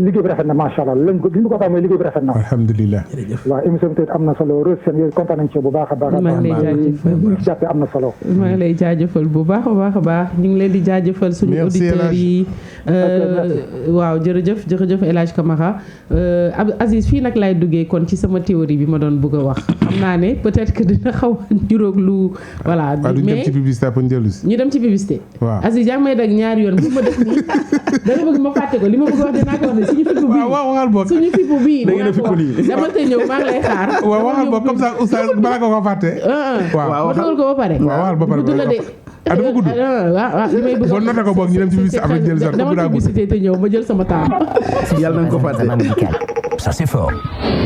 liggéey bi rafet na macha allah li ñu ko waxee mooy liggéey bi rafet na. alhamdulilah. waaw émission bi tamit am na solo Rose Sène yooyu kontaan nañu ci bu baax a baax. maa ngi lay jaajëfal jàppee am na solo. maa ngi lay jaajëfal bu baax a baax ñu ngi leen di jaajëfal suñu auditeurs yi. waaw jërëjëf El Hadj Camara Aziz fii nag laay duggee kon ci sama théorie bi ma doon bëgg a wax xam naa ne peut-être que dina xaw a niroog lu voilà. mais ñu dem ci publicité. waaw Aziz yaa ngi may dag ñaari yoon bu ma def nii da nga bëgg ma fàtte ko li ma bëgg wax dinaa ko wax ne suñu fippu bii. suñu fippu bii. dama te ñëw maa ngi lay xaar. waaw waxal boog comme ça oustaz balaa nga ko fàtte. waaw ma dugal ko ba pare. waaw ba pare dafa gudd. waaw li may bëgg bon noté ko boog ñu dem ci publicité avec jël sax dama publicité te ñëw ma jël sama temps. yàlla nañ ko fàtte. Ça c'est fort.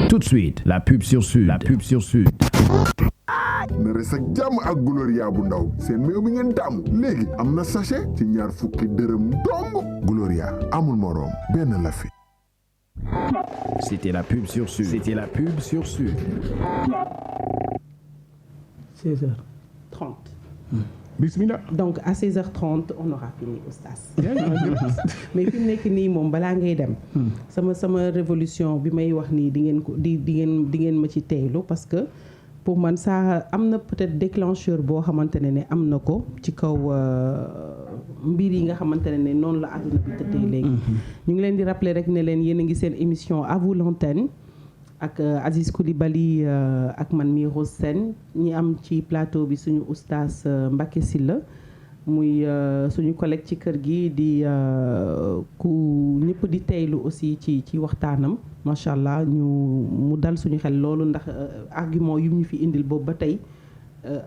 Tout de suite, la pub sur Sud. na res ak jàmm ak Gloria bu ndaw seen meew bi ngeen tàmm léegi am na sachet ci ñaar fukki dërëm dong. Gloria amul moroom benn la fi. C'était la pub sur Sud. 16h30. Bismillah. Donc à 16h30 on aura fini oustaz. mais fi mu nekk nii moom balaa ngay dem. sama révolution bi may wax nii di ngeen ko di ngeen ma ci teylu parce que pour man ça am na peut-être déclencheur boo xamante ne am na ko ci kaw mbir yi nga xamante ne noonu la àdduna bi tëddee léegi. ñu ngi leen di rappeler rek ne leen yéen a ngi seen émission à vous l'antenne ak Aziz Coulibaly ak man mii Rose Sène ñi am ci plateau bi suñu oustaz Mbacké Sylla muy suñu collègue ci kër gi di ku ñëpp di teylu aussi ci waxtaanam macha allah mu dal suñu xel loolu ndax argument yu ñu fi indil boobu ba tey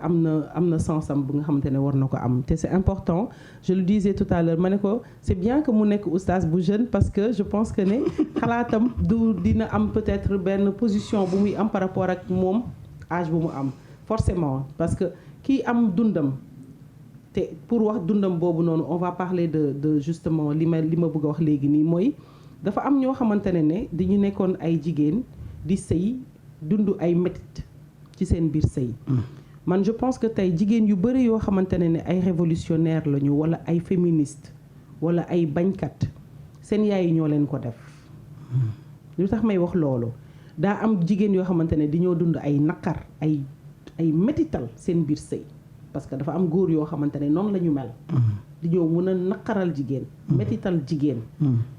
am na sensam bu nga xamante ne war na ko am te c'est important je le disais tout à l'heure ma ne ko c'est bien que mu nekk oustaz bu jeune parce que je pense que ne xalaatam dina am peut-être benn position bu muy am par rapport ak moom âge bu mu am forcément parce que kii am dundam te pour wax dundam boobu noonu on va parler de justement li ma bëgg a wax léegi nii mooy dafa am ñoo xamante ne dañu nekkoon ay jigéen di sëy dund ay métit ci seen biir sëy man je pense que tey jigéen yu bëri yoo xamante ne ay révolutionnaire lañu wala ay féministe wala ay bañkat seen yaay yi ñoo leen ko def lu tax may wax loolu daa am jigéen yoo xamante ne dañoo dund ay naqar ay métital seen biir sëy parce que dafa am góor yoo xamante ne noonu la ñu mel di ñëw mën a naqaral jigéen métital jigéen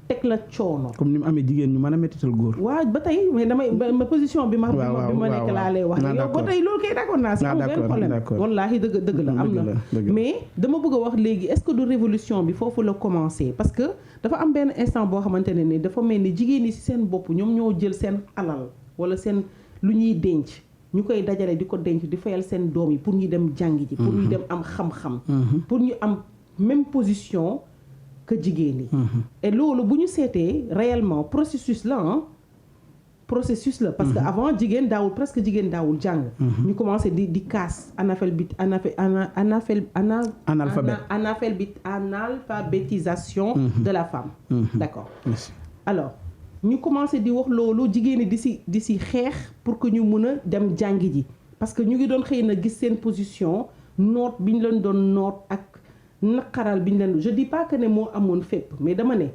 teg la coono comme ni mu amee jigéen ñu mën a métital góor waaw ba tey mais ma position bi ma nekk laa lay wax yow ba tey loolu kay d'accord naa si amul benn problème wallaahi dëgg la am na mais dama bëgg a wax léegi est-ce que du révolution bi foofu la commencé parce que dafa am benn instant boo xamante ne ni dafa mel ni jigéen ñi ci seen bopp ñoom ñoo jël seen alal wala seen lu ñuy denc ñu koy dajale di ko denc di fayal seen doom yi pour ñu dem jàngi ji pour ñu dem am xam-xam pour ñu am même position que jigéen yi et loolu bu ñu seetee réellement processus la parce que avant jigéen daawul jàng ñu commencé di casse analphabétisation de la femme d'accord alors ñu commencé di wax loolu jigéen ñi di si xeex pour que ñu mën a dem jàngi ji parce que ñu ngi doon xëy na gis seen position noot bi ñu leen doon noot ak naqaral bi ñu leen je dis pas que ne moo amoon fépp mais dama ne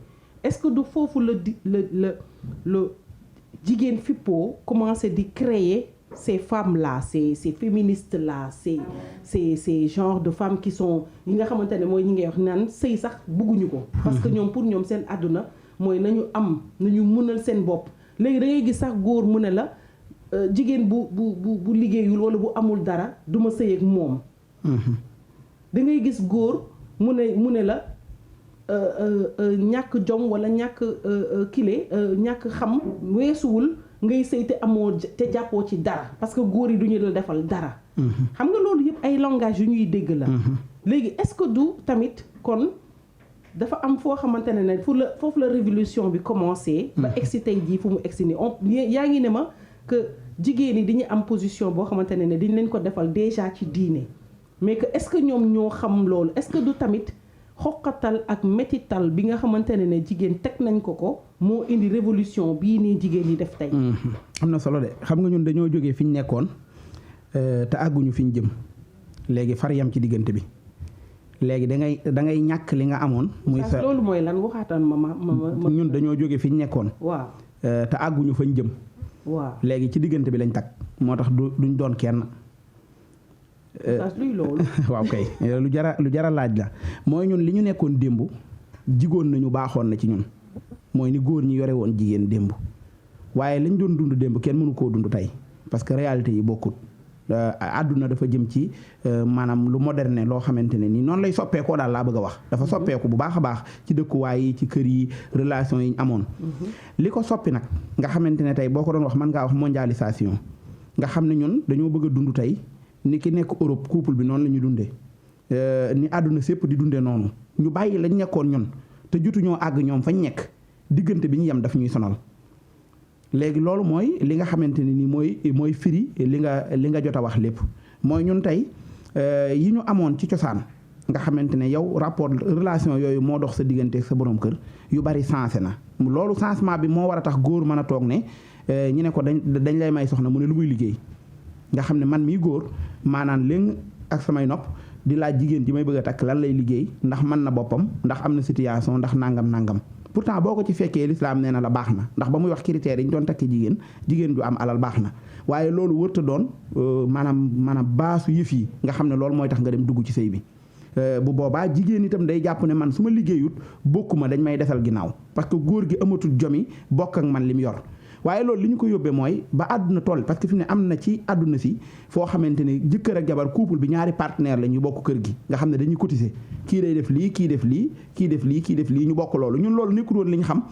est-ce que du foofu la jigéen fippoo commencé di créer ces femmes là ces féministes là ces genres de femmes qui sont yi nga xamante ne mooy ñi ngay wax naan sëy sax bëgguñu ko parce que ñoom pour ñoom seen àdduna mooy nañu mënal seen bopp léegi da ngay gis sax góor mu ne la jigéen bu liggéeyul wala bu amul dara du ma sëy ak moom da ngay gis góor mu ne la ñàkk jom wala ñàkk ñàkk xam weesuwul ngay sëy te amoo te jàppoo ci dara parce que góor yi duñu la defal dara xam nga loolu yëpp ay langage yu ñuy dégg la léegi est-ce que du tamit kon dafa am foo xamante ne foofu la révolution bi commencé ba egsi tey jii fu mu egsi ni yaa ngi ne ma que jigéen ñi dañu am position boo xamante ne dañ leen ko defal déjà ci diine mais que est-ce que ñoom ñoo xam loolu est-ce que du tamit xoqatal ak métital bi nga xamante ne jigéen teg nañ ko moo indi révolution bii nii jigéen ñi def tey am na solo de xam nga ñun dañoo jógee fi ñu nekkoon te àgguñu fi ñu jëm léegi far yam ci diggante bi léegi da ngay ñàkk li nga amoon muy sa loolu mooy lan waxaataan ma ñun dañoo jóge fi ñu nekkoon waaw te àgguñu fañ jëm waaw léegi ci diggante bi lañ tag moo tax duñ doon kenn luy loolu. waaw kay lu jara laaj la mooy ñun li ñu nekkoon démb jigoon nañu baaxoon na ci ñun mooy ni góor ñi yore woon jigéen démb waaye lañ doon dund démb kenn mënu koo dund tey parce que réalité yi bokkut àdduna dafa jëm ci maanaam lu moderne loo xamante ne ni noonu lay soppeekoo daal laa bëgg a wax dafa soppeeku bu baax a baax ci dëkkuwaay yi ci kër yi relation yi ñu amoon li ko soppi nag nga xamante ne tey boo ko doon wax mën ngaa wax mondialisation nga xam ne ñun dañoo bëgg a dund tey ni ki nekk Europe couple bi noonu la ñu dundee ni àdduna sépp di dundee noonu ñu bàyyi lañ nekkoon ñun te jotuñoo àgg ñoom fañ nekk diggante bi ñu yem daf ñuy sonal léegi loolu mooy li nga xamante ne ni mooy firi li nga jot a wax lépp mooy ñun tey yi ñu amoon ci cosaan nga xamante ne yow rapport relation yooyu moo dox sa diggante ak sa borom kër yu bari sensé na loolu changement bi moo war a tax góor mën a toog ne ñu ne ko dañ lay may soxna mu ne lu muy liggéey nga xam ne man mii góor maanaam léegi ak samay nopp di laaj jigéen ji may bëgg a takk lan lay liggéey ndax mën na boppam ndax am na situation ndax nangam pourtant boo ko ci fekkee lislaam nee na la baax na ndax ba muy wax critères yi ñu doon takki jigéen ju am alal baax na waaye loolu wërta doon maanaam baasu yëf yi nga xam ne loolu mooy tax nga dem dugg ci sëy bi bu boobaa jigéen itam day jàpp ne man su ma liggéeyut bokkuma dañ may desal ginnaaw parce que góor gi amatul jomi bokk ak man li mu yor waaye loolu li ñu ko yóbbee mooy ba àdduna toll parce que fi ne am na ci àdduna si foo xamante ne jëkkër ak jabar couple bi ñaari partenaire la ñu bokk kër gi nga xam ne dañuy cotiser kii day def lii kii def lii kii def lii kii def lii ñu bokk loolu ñun loolu nekkul woon li ñu xam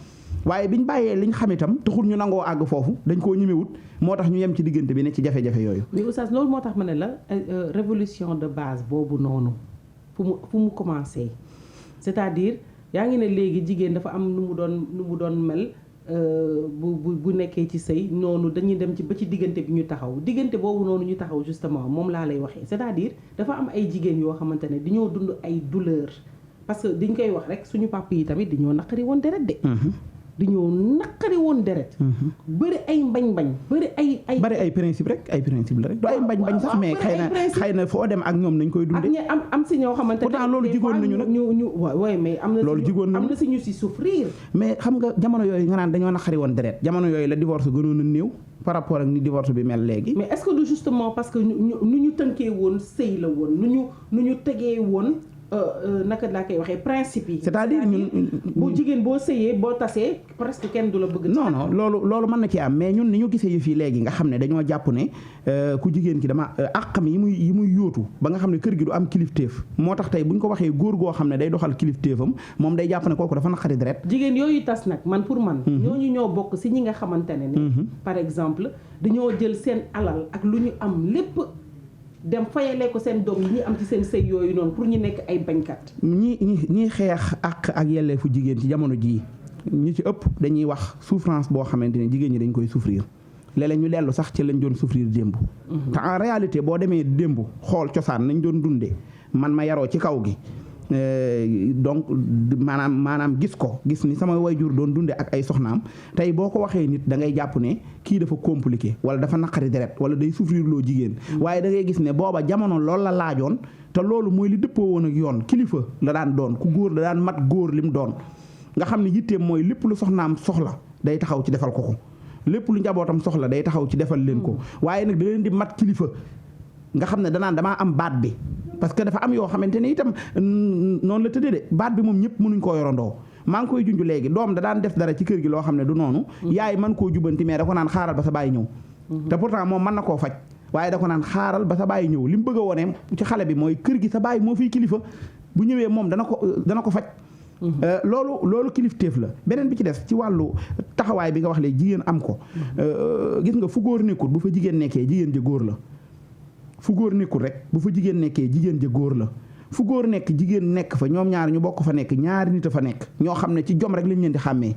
waaye biñ bàyyee li ñu xam itam taxul ñu nangoo àgg foofu dañ koo ñemewut moo tax ñu yem ci diggante bi ne ci jafe-jafe yooyu. mais oustaz loolu moo tax ma ne la révolution de base boobu noonu fu mu commencé c'est-à-dire yaa ngi ne léegi jigéen dafa am nu mu doon mel. bu nekkee ci sëy noonu dañuy dem ci ba ci diggante bi ñu taxaw diggante boobu noonu ñu taxaw justement moom laa lay waxee c'est-à-dire dafa am ay jigéen yoo xamante ne dañoo dund ay douleur parce que diñ koy wax rek suñu papa yi tamit dañoo naqari woon deret de dañoo naqari woon deret bëri ay mbañ-mbañ bëri ay principe rek ay principe la rek du ay mbañ-mbañ sax mais xëy na foo dem ak ñoom nañ koy dundee am si ñoo xamante ne pourtant loolu jigoon nañu nag ñu waaye mais am na loolu jigoon nañu am na si ñu si souffrir mais xam nga jamono yooyu nga naan dañoo naqari woon deret jamono yooyu la divorce gënoon a néew par rapport ak ni divorce bi mel léegi mais est-ce que du justement parce que nu ñu tënkee woon sëy la woon nu ñu tegee woon naka laa koy waxee principe yi. c'est-à-dire ñun bu jigéen boo sëyee boo tasee presque kenn du la bëgg. non loolu mën na ci am mais ñun ni ñu gisee yu fii léegi nga xam ne dañoo jàpp ne ku jigéen ki dama àqam yi muy yóotu ba nga xam ne kër gi du am kilifteef moo tax tey bu ñu ko waxee góor goo xam ne day doxal kilifteefam moom day jàpp ne kooku dafa naqari deret. jigéen yooyu tas nag man pour man. ñooñu ñoo bokk si ñi nga xamante ne. par exemple dañoo jël seen alal ak lu ñu am lépp. dem fayalee ko seen doom yi ñu am ci seen sëy yooyu noonu pour ñu nekk ay bañkat. ñi xeex ak yelleefu jigéen ci jamono jii ñi ci ëpp dañuy wax souffrance boo xamante ne jigéen ñi dañ koy souffrir léeg-léeg ñu dellu sax ci lañ doon souffrir démb. te en réalité boo demee démb xool cosaan nañ doon dundee man ma yaroo ci kaw gi. donc maanaam gis ni sama wayjur doon dunde ak ay soxnaam tey boo ko waxee nit da ngay jàpp ne kii dafa compliqué wala dafa naqari deret wala day souffrir loo jigéen waaye da ngay gis ne booba jamono loolu la laajoon te loolu mooy li dëppoo woon ak yoon kilifa la daan doon ku góor la daan mat góor lim doon nga xam ne yitteem mooy lépp lu soxnaam soxla day taxaw ci defal ko lépp lu njabootam soxla day taxaw ci defal leen ko waaye nag da leen di mat kilifa nga xam ne danaan damaa am baat bi parce que dafa am yoo xamante ne itam noonu la tëddee de baat bi moom ñëpp mënuñ koo yorandoo maa ngi koy junj léegi doom da daan def dara ci kër gi loo xam ne du noonu yaay mën koo jubanti mais da ko naan xaaral ba sa bàyyi ñëw te pourtant moom mën na koo faj waaye da ko naan xaaral ba sa bàyyi ñëw li mu bëgg a wone ci xale bi mooy kër gi sa bàyyi moo fiy kilifa bu ñëwee moom dana ko faj loolu kilifteef la beneen bi ci des ci wàllu taxawaay bi nga wax léegi jigéen am ko gis nga fu góor nekkul bu fa jigéen nekkee jigéen ja góor la fu góor nekkul rek bu fa jigéen nekkee jigéen ja góor la fu góor nekk jigéen nekk fa ñoom ñaar ñu bokk fa nekk ñaari nit a fa nekk ñoo xam ne ci jom rek lañ leen di xàmmee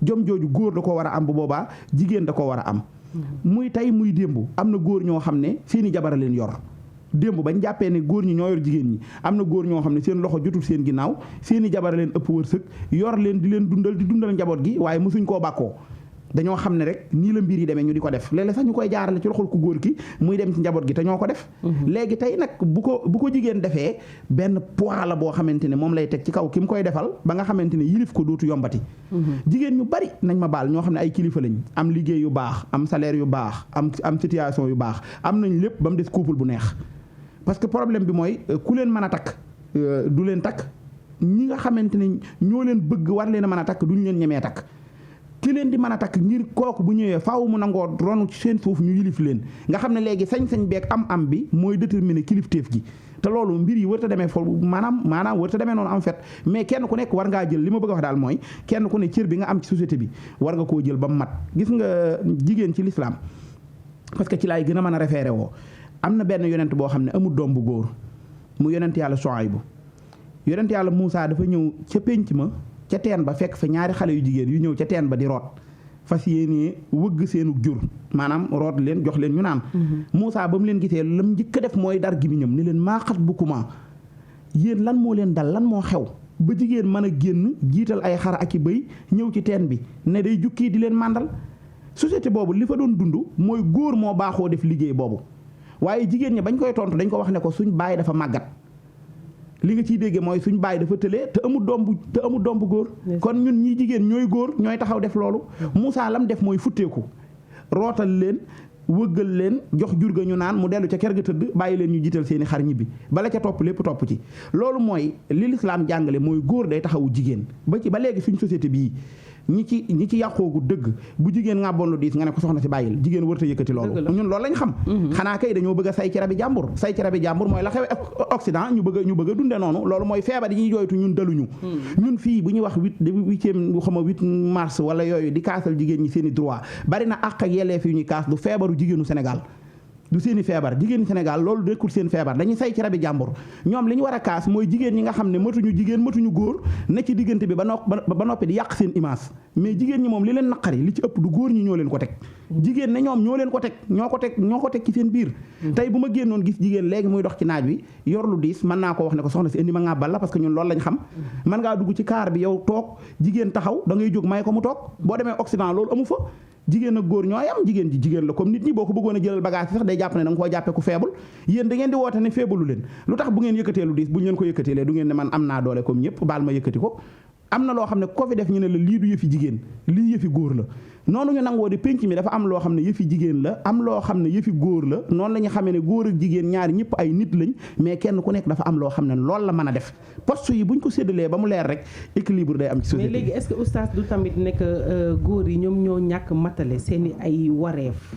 jom jooju góor da ko war a am bu boobaa jigéen da ko war a am muy tey muy démb am na góor ñoo xam ne seeni jabar a leen yor démb bañ jàppee ne góor ñi ñoo yor jigéen ñi am na góor ñoo xam ne seen loxo jotul seen ginnaaw seeni jabar a leen ëpp wërsëg yor leen di leen dundal di dundal njaboot gi waaye mosuñ koo bàkkoo dañoo xam ne rek nii la mbir yi demee ñu di ko def léeg-léeg sax ñu koy jaarale ci loxol ku góor ki muy dem ci njaboot gi te ñoo ko def léegi tey nag bu ko jigéen defee benn poids la boo xamante ne moom lay teg ci kaw ki mu koy defal ba nga xamante ne yilif ko dootu yombati jigéen ñu bari nañ ma baal ñoo xam ne ay kilifa lañ am liggéey yu baax am salaire yu baax am situation yu baax am nañ lépp ba mu des couple bu neex parce que problème bi mooy ku leen mën a takk du leen takk ñi nga xamante ne ñoo leen bëgg war leen a mën a takk duñ leen ñemee takk ki leen di mën a takk ngir kooku bu ñëwee faaw mu nangoo ronu ci seen suuf ñu yilif leen nga xam ne léegi sañ-sañ beeg am bi mooy déterminer kilifteef gi te loolu mbir yi warta demee foofu maanaam warta demee noonu en fait mais kenn ku nekk war ngaa jël li ma bëgg a wax daal mooy kenn ku ne cër bi nga am ci société bi war nga koo jël ba mu mat gis nga jigéen ci l'islam parce que ci laay gën a mën a référé woo am na benn yonent boo xam ne amul doom bu góor mu yonent yàlla Suaybu yonent yàlla Muusaa dafa ñëw ca pénc ma ca teen ba fekk fa ñaari xale yu jigéen yu ñëw ca teen ba di root fas yéenee wëgg seenu jur maanaam root leen jox leen ñu naan Muusaa ba mu leen gisee lam njëkk a def mooy dar gi mi ñëm ne leen maa xat bu kuma yéen lan moo leen dal lan moo xew ba jigéen mën a génn jiital ay xar ak i bëy ñëw ci teen bi ne day jukki di leen màndal société boobu li fa doon dund mooy góor moo baaxoo def liggéey boobu waaye jigéen ñi bañ koy tontu dañ ko wax ne ko suñ baay dafa màggat li nga ciy déggee mooy suñ baay dafa tëlee te amul doom bu góor kon ñun ñi jigéen ñooy góor ñooy taxaw def loolu Muusaa lam def mooy futteeku rootal leen wëggal leen jox jur ga ñu naan mu dellu ca kër ga tëdd bàyyi leen ñu jiital seeni xar ñibbi bala ca topp lépp topp ci loolu mooy li lislaam jàngale mooy góor day taxawu jigéen ba léegi suñ société bii ñi ci yàqoogu dëgg bu jigéen ngàbboon lu diis nga ne ko soxna si bàyyil jigéen wërta yëkkati loolu ñun loolu lañ xam xanaa kay dañoo bëgg a say ci rabi jàmbur mooy la xew Occident ñu bëgg a dunde noonu loolu mooy feebar yi ñuy jooytu ñun daluñu ñun fii bu ñuy wax 8 mars wala yooyu di kaasal jigéen ñi seen i droit bari na àq ak yelleef yu ñuy kaas du feebaru jigéenu Sénégal du seeni feebar jigéen Sénégal loolu nekkul seen feebar dañuy say ci rabi jàmbur ñoom li ñu war a kaas mooy jigéen ñi nga xam ne matuñu jigéen matuñu góor ne ci diggante bi ba noppi di yàq seen image mais jigéen ñi moom li leen naqari li ci ëpp du góor ñi ñoo leen ko teg jigéen ne ñoom ñoo leen ko teg ñoo ko teg ci seen biir tey bu ma génnoon gis jigéen léegi muy dox ci naaj wi yor lu diis mën naa ko wax ne ko soxna si indi ma ngàbbal la parce que ñun loolu lañ xam mën ngaa dugg ci kaar bi yow toog jigéen taxaw da ngay jóg may ko mu toog boo demee Occident loolu amu fa jigéen ak góor ñooy am jigéen la comme nit ñi boo ko bëggoon a jëlal bagage yi sax day jàpp ne da nga koo jàppe ku feebul yéen da ngeen di woote ne feebalu leen lu tax bu ngeen yëkkatee lu diis bu ñu leen ko yëkkateelee du ngeen ne man am naa doole comme ñëpp baal ma yëkkati ko am na loo xam ne ko fi def ñu ne la lii du yëfi jigéen lii yëfi góor la noonu ñu nangoo di penc mi dafa am loo xam ne yëfi jigéen la am loo xam ne yëfi góor la noonu la ñu xamee ne góor ak jigéen ñaari ñëpp ay nit lañ mais kenn ku nekk dafa am loo xam ne loolu la mën a def poste yi buñ ko séddalee ba mu leer rek équilibre day am ci société mais léegi est-ce que oustaz du tamit nekk góor yi ñoom ñoo ñàkk matale seeni ay wareef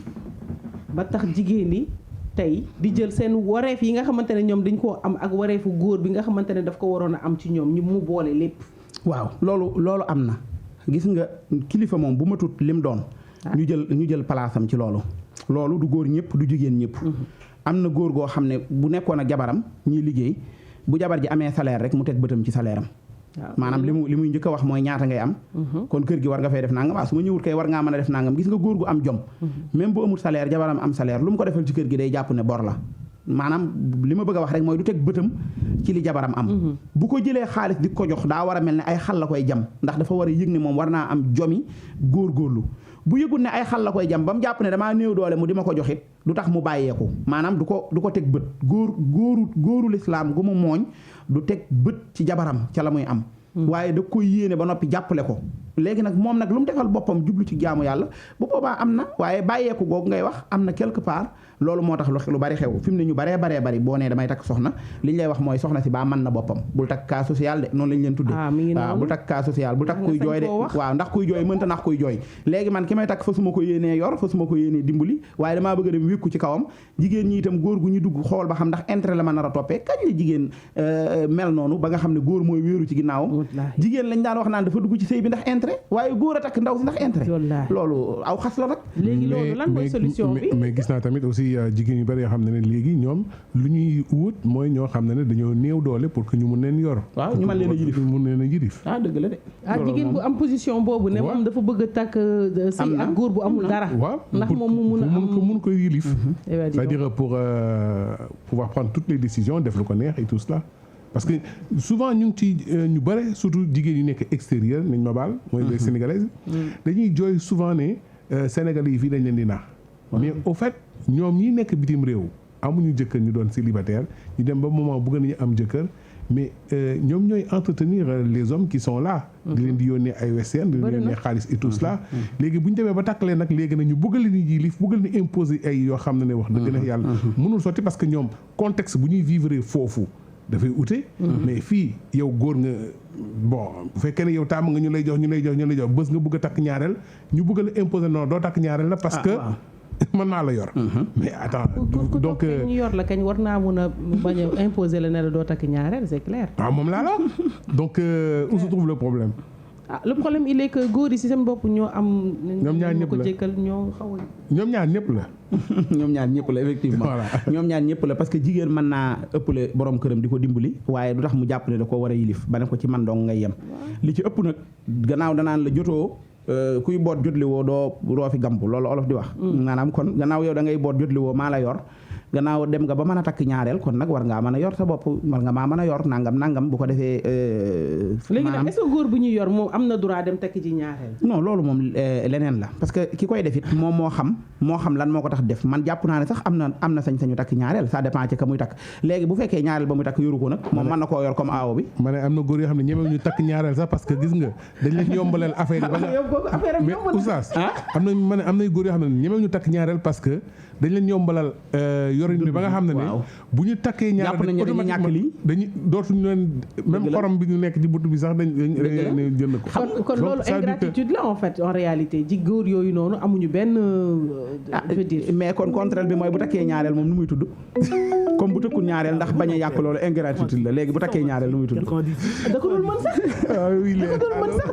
ba tax jigéen yi tey di jël seen wareef yi nga xamante ne ñoom dañ koo am ak wareefu góor bi nga xamante ne daf ko waroon a am ci ñoom ñu mu boole lépp waaw loolu am na gis nga kilifa moom bu matut lim doon ñu jël palaasam ci loolu du góor ñëpp du jigéen ñëpp am na góor goo xam ne bu nekkoon ak jabaram ñuy liggéey bu jabar ji amee salaire rek mu teg bëtam ci salaire am maanaam li muy njëkk a wax mooy ñaata ngay am kon kër gi war nga fay def nangam su ma ñëwut kay war ngaa mën a def nangam gis nga góor gu am jom même bu amul salaire jabaram am salaire lu mu ko defal ci kër gi day jàpp ne bor la maanaam li ma bëgg a wax rek mooy du teg bëtam ci li jabaram am bu ko jëlee xaalis di ko jox daa war a mel ne ay xal la koy jam ndax dafa war a yëg ne moom war naa am jomi góorgóorlu bu yëgul ne ay xal la koy jam ba mu jàpp ne damaa néew doole mu di ma ko joxit du tax mu bàyyeeku maanaam du ko teg bët góoru lislaam gu mu mooñ du teg bët ci jabaram ca la muy am waaye da koy yéene ba noppi jàppale ko léegi nag moom nag lu mu defal boppam jublu ci jaamu yàlla bu boobaa am na waaye bàyyeeku googu ngay wax am na quelque part loolu moo tax lu bari xew fi mu ne ñu baree bari boo nee damay takk soxna li ñu lay wax mooy soxna si baa mën na boppam bul takk cas social de noonu lañ leen tudde waaw bul takk cas social bul takk kuy jooy de waaw ndax kuy jooy mënta nax kuy jooy léegi man ki may takk fa su ma ko yéenee yor fa su ma ko yéenee dimbali waaye damaa bëgg a dem wékku ci kawam jigéen ñi itam góor gu ñu dugg xool ba xam ndax intérêt la ma nar a toppee kañ la jigéen mel noonu ba nga xam ne góor mooy wéeru ci ginnaawam jigéen lañ daan wax naan dafa dugg ci sëy bi ndax intérêt waaye góor a takk ndaw si ndax intérêt loolu aw xas la rek léegi loolu lan mooy solution bi mais gis naa tamit aussi jigéen yu bari yoo xam ne léegi ñoom lu ñuy wut mooy ñoo xam ne dañoo néew doole pour que ñu mun leen yor waaw ñu mën leen a yilif dëgg la de jigéen bu am position boobu ne moom dafa bëgg a takk sëy ak góor bu amul dara waaw ndax moom mu mun a am mun ko yilif c'est-à-dire pour pouvoir prendre toutes les décisions def lu ko neex et tout cela parce que souvent ñu ngi ci ñu bare surtout jigéen yu nekk extérieur nañ ma baal mooy les sénégalaises dañuy jooy souvent ne sénégalais yi fii dañ leen di naax mais au fait ñoom ñi nekk bitim réew amuñu jëkkër ñu doon célibataire ñu dem ba moment bëgg nañu am jëkkër mais ñoom ñooy entretenir les hommes qui sont là. di leen di yónnee ay western di leen yónnee xaalis et tout cela. léegi bu ñu demee ba takkalee nag léegi nag ñu bëgg leen di yilif bëgg leen imposer ay yoo xam ne wax dëgg na yàlla. mënul sotti parce que ñoom contexte bu ñuy vivre foofu dafay ute. mais fii yow góor nga bon bu fekkee ne yow tàmm nga ñu lay jox bés nga bëgg a takk ñaareel ñu bëgg la imposer non doo takk ñaareel la parce que. mën naa la yor. mais attends donc ñu yor la kañ war naa mun a bañ a imposer la ne la doo takk ñaareel c'est clair. waaw moom laa la donc où se trouve le problème. le problème il est que góor yi si seen bopp ñoo am. ñoom ñaar ñëpp la ko jékkal ñoo xaw a. ñoom ñaar ñëpp la. ñoom ñaar ñëpp la effectivement. ñoom ñaar ñëpp la parce que jigéen mën naa ëppale borom këram di ko dimbali waaye du tax mu jàpp ne da koo war a yilif ba ne ko ci man dong ngay yem. li ci ëpp nag gannaaw danaan la jotoo. kuy boot jotliwoo doo roofi gambu loolu olof di wax. maanaam kon gannaaw yow da ngay boot jotliwoo maa la yor gannaaw dem nga ba mën a takk ñaareel kon nag war ngaa mën a yor sa bopp war nga maa mën a yor nangam bu ko defee. léegi nag est-ce que góor bu ñuy yor moom am na droit dem takk ji ñaareel. non loolu moom leneen la parce que ki koy def it moom moo xam lan moo ko tax def man jàpp naa ne sax am na sañ-sañu takk ñaareel ça dépend ci ka muy takk léegi bu fekkee ñaareel ba muy takk yoru ko nag moom mën na koo yor comme aawo bi. ma ne am na góor yoo xam ne ñemewu ñu takk ñaareel sax parce que gis nga dañ leen yombalal affaire yi ba nga mais oustaz am na góor yoo xam ne ñemewu ñu takk ñaareel parce que dañ leen yombalal yorin bi ba nga xam ne bu ñu takkee ñaareel dañuy dootuñu leen même xorom bi ñu nekk ci butu bi sax dañ jënd ko. kon loolu ingratitude la en fait en réalité ji góor yooyu noonu amuñu benn. mais kon contraire bi mooy bu takkee ñaareel moom nu muy tudd comme bu tëkkul ñaareel ndax bañ a yàq loolu ingratitude la léegi bu takkee ñaareel nu muy tudd. da ko dul mën sax.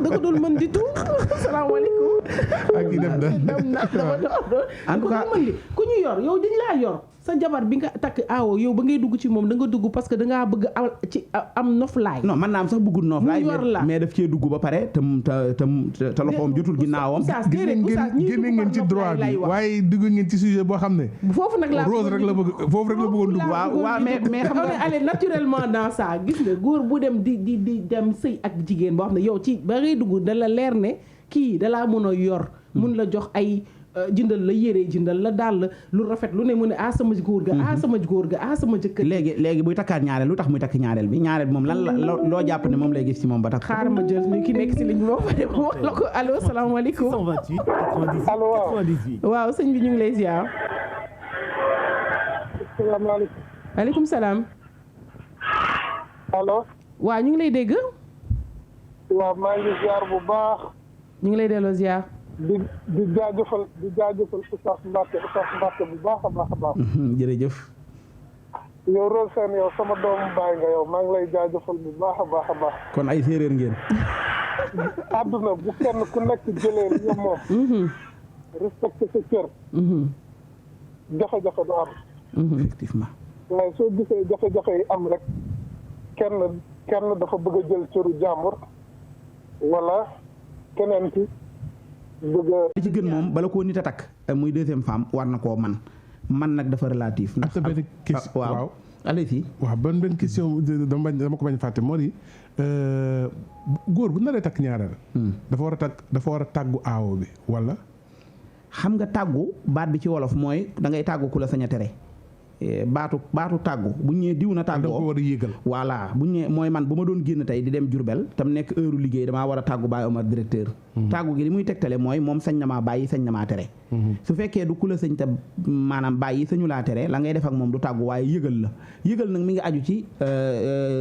da ko dul mën di tout. salaamaaleykum. ak ki dem en tout cas ku ñu yor yow dañ laa yor sa jabar bi nga takk aawo yow ba ngay dugg ci moom da nga dugg parce que da ngaa bëgg am noflaay. non man naa am sax bëggul noflaay mais daf cee dugg ba pare te loxoom jotul ginnaawam. génne ngeen ci droit bi waaye dugg ngeen ci sujet boo xam ne. foofu nag laa Rose rek la bëggoon dugg. waaw mais xam nga aller naturellement dans ça gis nga góor bu dem di dem sëy ak jigéen boo xam ne yow ci ba ngay dugg da la leer ne kii da laa mën a yor. mun la jox ay. jëndal la yére jëndal la daal lu rafet lu ne mu ne sama góor ga sama góor ga sama jëkkër. léegi buy takkaat ñaareel lu tax muy takk ñaareel bi ñaareel bi moom lan la loo jàpp ne moom lay gis ci moom ba takk. xaaral ma jël ni ki nekk si ligne bi moo fa dem wax la ko allo salaamaaleykum. 628 98 waaw sëñ bi ñu ngi lay ziar. salaamaaleykum. maaleykum salaam. allo. waaw ñu ngi lay dégg. waaw maa ngi ziar bu baax. ñu ngi lay delloo ziar. di jaajëfal Oustaz Mbacke bu baax a baax. jërëjëf. yow Rose Sène yow sama doomu baay nga yow maa ngi lay jaajëfal bu baax a baax. kon ay séeréer ngeen. àdduna bu kenn ku nekk jëlee li nga moom. respecté sa cër. jafe-jafe du am. effectivement. waaye soo gisee jafe-jafe yi am rek kenn dafa bëgg a jël cëru jàmbur wala keneen ki. li ci gën moom bala koo nit a takk muy deuxième femme war na koo man nag dafa relatif. ndax benn question waaw allez-y. waaw benn question dama ko bañ fàtte moo di góor bu naree takk ñaareel. dafa war a tàggu aawo bi wala. xam nga tàggu baat bi ci wolof mooy da ngay tàggu ku la sañ a tere. baatu tàggu bu ñu nee diw na tàggoo da ko war a yéegal. voilà bu ñu nee mooy man bu ma doon génn tey di dem Jurbel tam nekk heure liggéey damaa war a tàggu Baye Omar directeur. tàggu gi li muy tegtale mooy moom sañ na maa bàyyi sañ na maa tere. su fekkee du ku la sañ te maanaam bàyyi sañu laa tere la ngay def ak moom du tàggu waaye yëgal nag mi ngi aju ci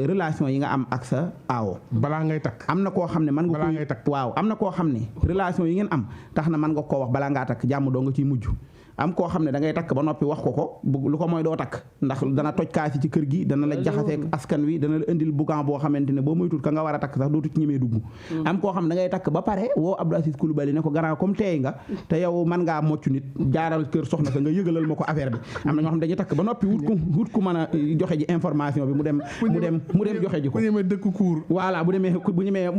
relation yi nga am ak sa aawo. balaa ngay takk am na koo xam ne man nga balaa ngay takk waaw am na koo xam ne relation yi ngeen am tax na man nga koo wax balaa ngaa takk jàmm doo nga ciy mujj. am koo xam ne da ngay takk ba noppi wax ko lu ko mooy doo takk ndax dana toj kaasi ci kër gi dana la jaxaseek askan wi dana la indil boucan boo xamante ne boo moytul ka nga war a takk sax dootu ci ñemee dugg. am koo xam ne da ngay takk ba pare woo Abdou Aziz Coulibaly ne ko gannaaw comme teey nga te yow mën ngaa mocc nit jaaral kër soxna sa nga yëgalal ma ko affaire bi am na ñoo xam ne dañuy takk ba noppi wut ku mën a joxe ji information bi mu dem joxe ji ko. bu ñemee dëkk kuur. voilà bu ñemee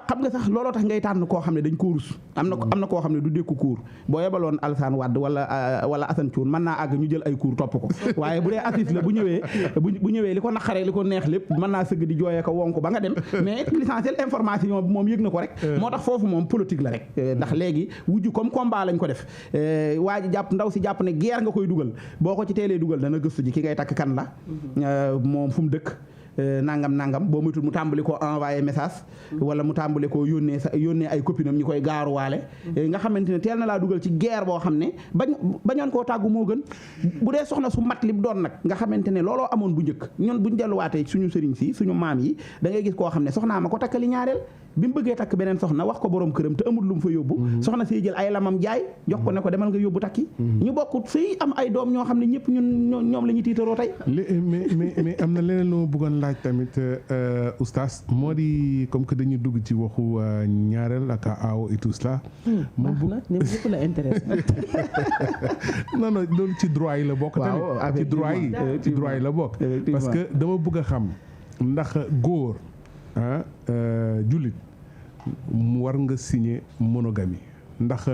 xam nga sax looloo tax ngay tànn koo xam ne dañ koo rus am na koo xam ne du dékku kuur boo yebaloon Alassane Wade wala Assane Thioune mën naa àgg ñu jël ay cours topp ko waaye bu dee Aziz la bu ñëwee li ko naqaree li ko neex lépp mën naa sëgg di jooyee ko wonk ba nga dem mais l'essentiel information bi moom yëg na ko rek moo tax foofu moom politique la rek ndax léegi wujju comme combat lañ ko def waa ji ndaw si jàpp ne guerre nga koy dugal boo ko ci teelee dugal dana gëstu ji ki ngay takk kan la moom fu mu dëkk nangam boo moytul mu tàmbali koo envoyé message wala mu tàmbali koo yónnee ay copinam ñu koy gaaruwaale nga xamante ne teel na laa dugal ci guerre boo xam ne bañoon koo tàggu moo gën bu dee soxna su mat li doon nag nga xamante ne looloo amoon bu njëkk ñun buñ delluwaatee suñu sëriñ si suñu maam yi da ngay gis koo xam ne soxnaa ma ko takkali ñaareel bi mu bëggee takk beneen soxna wax ko borom këram te amul lu mu fa yóbbu soxna siy jël ay lamam jaay jox ko ne ko demal nga yóbbu takki ñu bokk sëy am ay doom ñoo xam ne ñëpp ñoom la ñuy tiitaroo tey mais am na leneen lu ma bëggoon laaj tamit oustaz moo di comme que dañuy dugg ci waxu ñaareel ak aawo et tout cela baax na ñoom ñëpp la intéresse non loolu ci droit yi la bokk tamit ci droit yi la bokk parce que dama bëgg a xam ndax góor jullit mu war nga signer monogamie ndax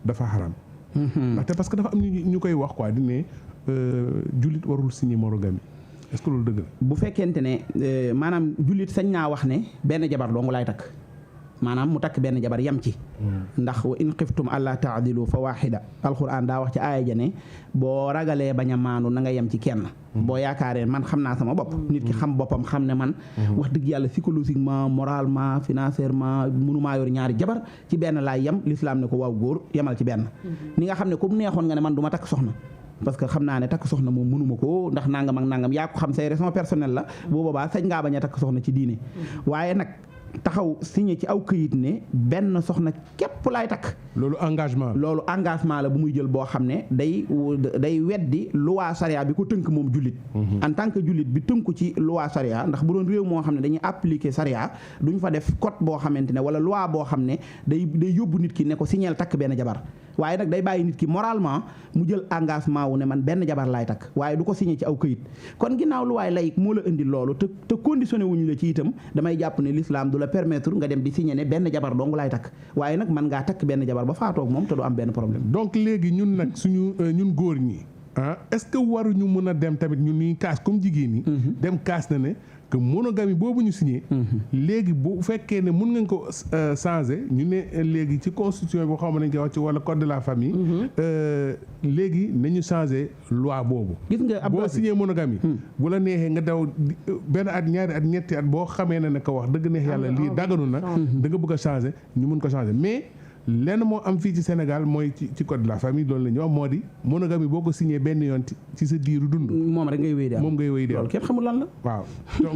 dafa xaram ndaxte parce que dafa am ñu koy wax quoi di ne jullit warul signer monogamie est-ce que loolu dëgg la bu fekkente ne maanaam jullit sañ naa wax ne benn jabar dong laay takk maanaam mu takk benn jabar yam ci ndax wa in xiftum alla taadilu fa waaxida alquran daa wax ci aaya ja ne boo ragalee bañ a maanu na nga yem ci kenn boo yaakaaree man xam naa sama bopp nit ki xam boppam xam ne man wax dëgg yàlla psychologiquement moralement financièrement mënumaa yor ñaari jabar ci benn laay yem l'islam ne ko waaw góor yemal ci benn ni nga xam ne comme neexoon nga ne man du ma takk soxna parce que xam naa ne takk soxna moom mënuma ko ndax nangam ak nangam yaa ko xam say raison personnelle la bu boobaa sañ ngaa bañ a takk soxna ci diine waaye nag taxaw signé ci aw këyit ne benn soxna képp laay takk loolu engagement la bu muy jël boo xam ne day weddi loi charia bi ko tënk moom jullit en tant que jullit bi tënku ci loi charia ndax bu doon réew moo xam ne dañuy appliquer charia duñ fa def code boo xamante ne wala loi boo xam ne day yóbbu nit ki ne ko signeel takk benn jabar waaye nag day bàyyi nit ki moralement mu jël engagement wu ne man benn jabar laay takk waaye du ko signé ci aw këyit kon ginnaaw luwaay layik moo la indi loolu te conditionné wuñu la ci itam damay jàpp ne l'islam du la permettre nga dem di signé ne benn jabar dong laay takk waaye nag man ngaa takk benn jabar ba faatoog moom te du am benn problème. donc léegi ñun nag ñun góor ñi est-ce que waruñu mën a dem tamit ñun ñuy kaas comme jigéen ñi. dem kaas na ne que monogamie boobu ñu signé. léegi bu fekkee ne mun ngañ ko changer ñu ne léegi ci constitution boo xam ne dañ koy wax ci wala code de la famille. léegi nañu changer loi boobu. gis nga boo signé monogamie. bu la neexee nga daw benn at ñaari at ñetti at boo xamee ne ko wax dëgg neex yàlla lii daganu na. da nga bëgg a changer ñu mun ko changer mais. lenn moo am fii ci Sénégal mooy ci code de la famille loolu la ñu wax moo di monogamie boo ko signé benn yoon ci sa diiru dund. moom rek ngay wéy di am moom ngay wéy di am loolu kenn xamul lan la. waaw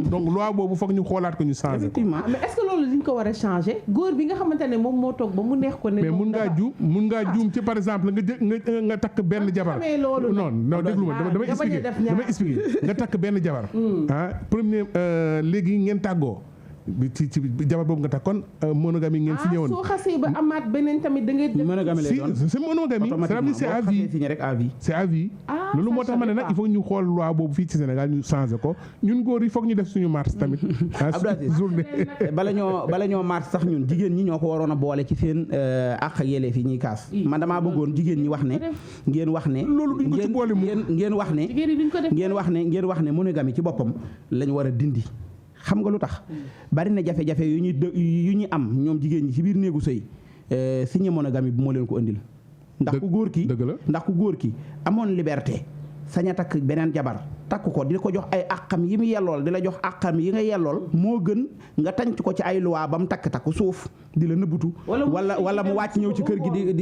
donc loi boobu foog ñu xoolaat ko ñu changé ko. effectivement mais est-ce que loolu liñ ko war a changé góor bi nga xamante ne moom moo toog ba mu neex ko ne. mais mun ngaa juum ci par exemple nga takk benn jabar. non déglu ma damay expliquer nga takk benn jabar. premier léegi ngeen tàggoo. ci jabar boobu nga tax kon monogamie ngeen signé woon. soo xasee ba amaat beneen tamit da ngay. monogamie lay doon c'est monogamie c'est à vie c'est à vie. loolu moo tax ma ne nag il faut ñu xool loi boobu fii ci Sénégal ñu changé ko ñun góor yi foog ñu def suñu marche tamit. journée bala ñoo marche sax ñun jigéen ñi ñoo ko waroon a boole ci seen àq ak yelleef yi ñuy kaas. man damaa bëggoon jigéen ñi wax ne. ngeen wax ne. loolu duñ ko ci boole mu ngeen wax ne. ngeen wax ne monogamie ci boppam lañ war a dindi. xam nga lu tax bari na jafe-jafe yu ñu am ñoom jigéen ñi ci biir néegu sëy signé monogamie bi moo leen ko indil ndax ku góor ki amoon liberté sañ a takk beneen jabar takk ko di ko jox ay àqam yi mu yellool di la jox àqam yi nga yellool moo gën nga tànc ko ci ay loi ba mu takk suuf di la nëbbutu wala mu wàcc ñëw ci kër gi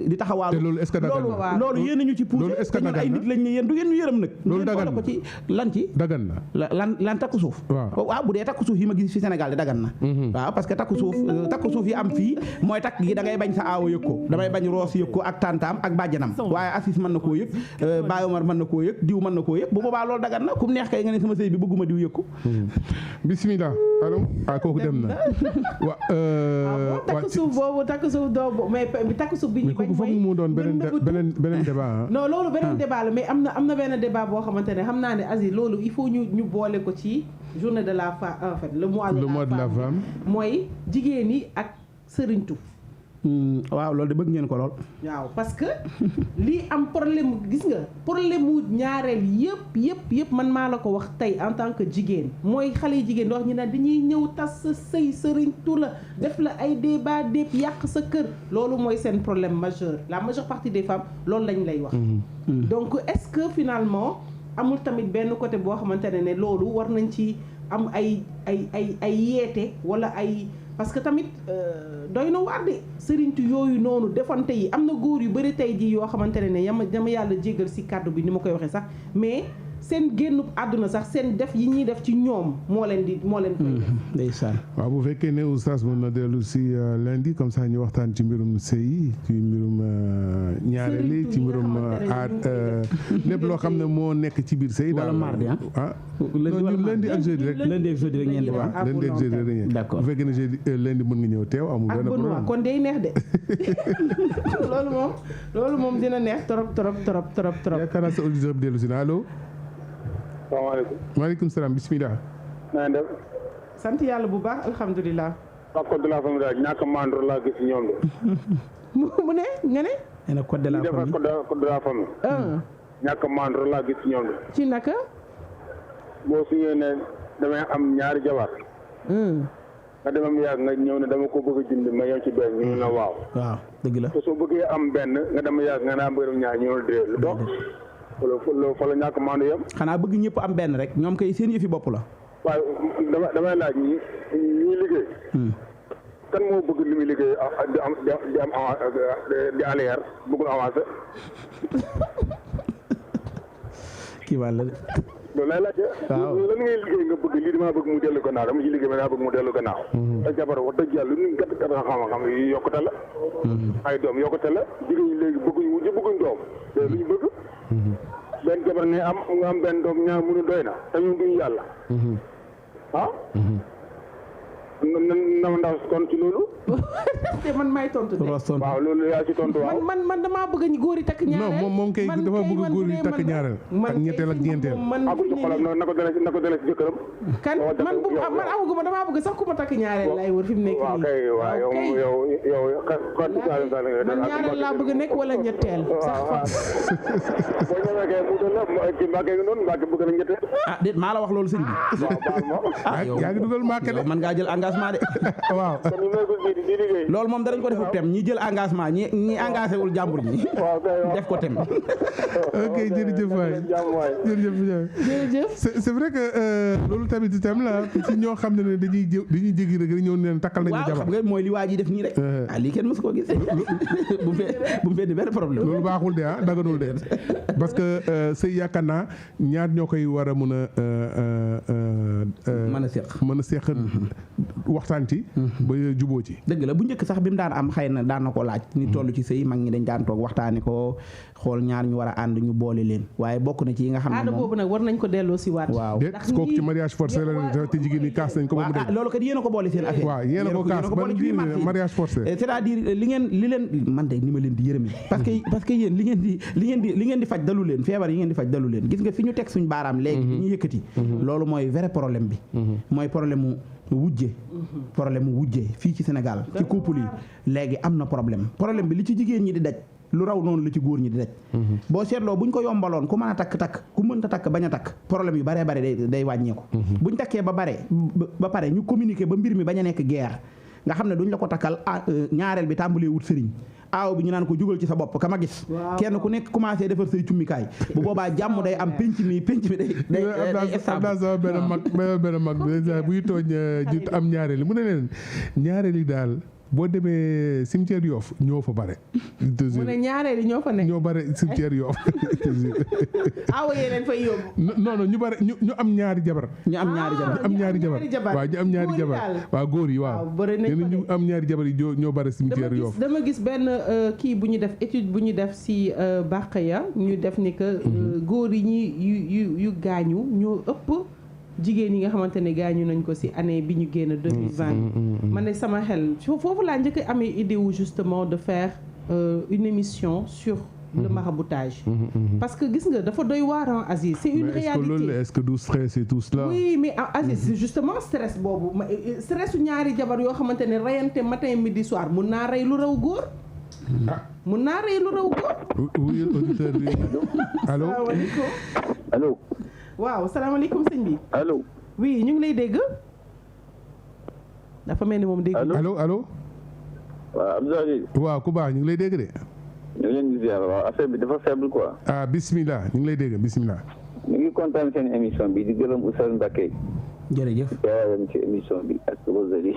di taxawaalu. te loolu est-ce que dagan na loolu yéen ñu ci poussé te ñun ay nit lañ ne yéen du ngeen ñu yërëm nag. loolu dagan na ko ci lan ci. dagan na lan takk suuf. waaw bu dee takk suuf yi ma gis fi Sénégal di dagan na. waaw parce que takk suuf yi am fii mooy takk gi da ngay bañ sa aawo yëg ko damay bañ roos yëg ko ak tantaam ak bàjjanam waaye Assis mën na koo yëg Baye Omar mën na koo yëg diw mën na koo yëg bu boobaa loolu dagan na kum neex kay nga ne sama sëy bi bëgguma diw yëg ko. bismillah allo kooku dem na. takk suuf boobu takk suuf doobu mais takk suuf bi ñu bañ mooy mu doon beneen débat non loolu beneen débat la mais am na benn débat boo xamante ne xam naa ne Aziz loolu il faut ñu boole ko ci journée de la femme en fait le mois de la femme mooy jigéen yi ak sëriñtu. waaw loolu de bëgg ngeen ko lool. waaw parce que lii am problème gis nga problème mu ñaareel yëpp man maa la ko wax tey en tant que jigéen mooy xale yi jigéen di wax ñu ne dañuy ñëw tas sa sëy sëriñtu la def la ay débat yàq sa kër loolu mooy seen problème majeur la majeure partie des femmes loolu lañ lay wax. donc est-ce que finalement amul tamit benn côté boo xamante ne loolu war nañ ci am ay yeete wala ay parce que tamit doy na waar de sëriñtu yooyu noonu defante yi am na góor yu bari tey ji yoo xamante ne dama yàlla jéggal si kàddu bi ni ma koy waxee sax mais seen génn àdduna sax seen def yi ñuy def ci ñoom moo leen koy ndeysaan. waaw bu fekkee ne oustaz mën na dellu si lundi comme ça ñu waxtaan ci mbirum sëy ci mbirum ñaareeli ci mbirum lépp loo xam ne moo nekk ci biir sëy daal. wala mardi lundi ak jeudi rek. lundi ak jeudi rek ngeen di wax. waaw lundi ak jeudi rek ngeen. d'accord bu fekkee ne jeudi lundi mën nga ñëw teew amul benn problème. kon day neex de loolu moom dina neex trop. yaakaar naa sa auditeur bi dellu si na allo. salaamaaleykum. maaleykum salaam bisimilah. na ngeen def. sant yàlla bu baax alhamdulilah. ak code de la famille daal ñàkk a maandro laa gis ñoom de. mu ne nga ne. nee na code de la famille code de la famille. ñàkk a maandro laa gis ñoom de. ci naka. boo signé ne damay am ñaari jabar. nga demam yàgg nga ñëw ne dama ko bëgg a jënd ma yem ci benn ñu ne la waaw. waaw dëgg la. te soo bëggee am benn nga dama yàgg nga naa bëgg ñaar ñu ne la lu dox. fa la ñàkk maandu yem. xanaa bëgg ñëpp am benn rek ñoom kay seen yëfi bopp la. waaye damay laaj ñi liggéey. kan moo bëgg li muy liggéey di am di arrière bëggul avancé. kii wàll de. loolu lay laajte. waaw lan ngay liggéey nga bëgg lii damaa bëgg mu dellu gannaaw dama ci liggéey mais daa bëgg mu dellu gannaaw. te jabar wax dëgg yàlla lu ñu kat xam-xam yi yokkute la. ay doom yokkute la jigéen ñi léegi bëgguñ doom te lu ñu bëgg. benn jabar ngay am nga am benn doom ñaar mënu doy na te ñun duñu yàlla. ah. na ndaw kon ci loolu. te man may tontu de. waaw loolu yaa ci tontu waaw. man damaa bëgg ñu góor yi takk ñaareel. non moom kay dafa bëgg góor yi takk ñaareel. ak ñetteel ak ñeenteel. agul ci xolam na ko dale ci jëkkëram. kan man amaguma damaa bëgg sax ku ma takk ñaareel lay wër fi mu nekk nii. waaw kay waaw yow man ñaareel laa bëgg nekk wala ñetteel. sax fa. boo ñëwee kay mu doon la ci Mbacke gi noonu Mbacke bëgg na ñetteel. ah déet maa la wax loolu sëñ bi. waaw yaa ngi dugal Mbacke de. man ngaa jël engagement de. waaw. loolu moom danañ ko defu tem ñi jël engagement ñi engagé wul jàmbur ñi. def ko tem. ok jërëjëf waay jërëjëf. c'est vrai que loolu tamit itam la ci ñoo xam ne dañuy jéggi rek ñëw ne leen takkal nañ la jabar. waaw xam nga mooy li waa ji def nii rek. lii kenn mësu koo gis. bu mu fee di benn problème. loolu baaxul de daganul de parce que sëy yaakaar naa ñaar ñoo koy war a mën a seq waxtaan ci ba juboo ci. dëgg la bu njëkk sax bi mu daan am xëy na daan na ko laaj ñu toll ci sëy mag ñi dañ daan toog waxtaani ko xool ñaar ñu war a ànd ñu boole leen waaye bokk na ci yi nga xam ne aada boobu nag war nañ ko delloo si waat. waaw déet kooku ci mariage forcé la te jigéen ñi kaas nañ ko ba mu dem. loolu kat yéen a ko boole seen affaire. waaw yéen a ko kaas ba mariage forcé. c'est-à-dire li leen man de ni ma leen di yërëmi parce que yéen li ngeen di faj dalu leen feebar yi ngeen di faj dalu leen gis nga fi ñu teg suñ baaraam léegi bi ñu yëkkati loolu mooy vrai problème bi mooy problème mu wujje fii ci Sénégal ci couple yi léegi am na problème bi li ci jigéen ñi di daj lu raw noonu la ci góor ñi di daj boo seetloo buñ ko yombaloon ku mën a takk ku mënta takk bañ a takk problème yu baree bare day wàññeeku buñ takkee ba pare ñu communiquer ba mbir mi bañ a nekk guerre nga xam ne duñ la ko takkal ñaareel bi tàmbalee wut sëriñ aaw bi ñu naan ko jugal ci sa bopp ka ma gis kenn ku nekk commencé defar say cummikaay bu boobaa jàmm day am penc mi day am naa sama benn mag buy tooñ am ñaareel mu ne leen ñaareel yi daal boo demee cimetière Yoff ñoo fa bare. mu ne ñaareel yi ñoo fa nekk. ñoo bare cimetière Yoff. awa yee leen fay yóbbu. non ñu bare ñu am ñaari jabar. ñu am ñaari jabar waaw ñu am ñaari jabar. waaw góor yi waaw. ñu am ñaari jabar yi ñoo bare cimetière Yoff. dama gis benn kii bu ñu def étude bu ñu def si Bakhaya ñu def ni que góor yi yu gaañu ñoo ëpp. jigéen yi nga xamante ne gaañu nañ ko ci année bi ñu génn 2020 ma ne sama xel foofu laa njëkk amee idée wu justement de faire une émission sur le maraboutage parce que gis nga dafa doy waar en Aziz c'est une réalité est-ce que du stress et tout cela oui mais Aziz c'est justement stress boobu stressu ñaari jabar yoo xamante ne reyante matin midi soir mun naa rey lu raw góor mun naa rey lu raw góor oui auditeur bi allo allo waaw salaamaaleykum sëñ bi. allo. oui ñu ngi lay dégg. dafa mel ni moom dégg. allo. waaw Abdoulaye. waaw ku baax ñu ngi lay dégg de. ñu ngi leen di ziar waaw affaire bi dafa faible quoi. ah bismillah ñu ngi lay dégg bismillah. ñu ngi kontaan seen émission bi di gërëm Oustaz Mbacké. jërëjëf. teewaayam ci émission bi ak Rosalie.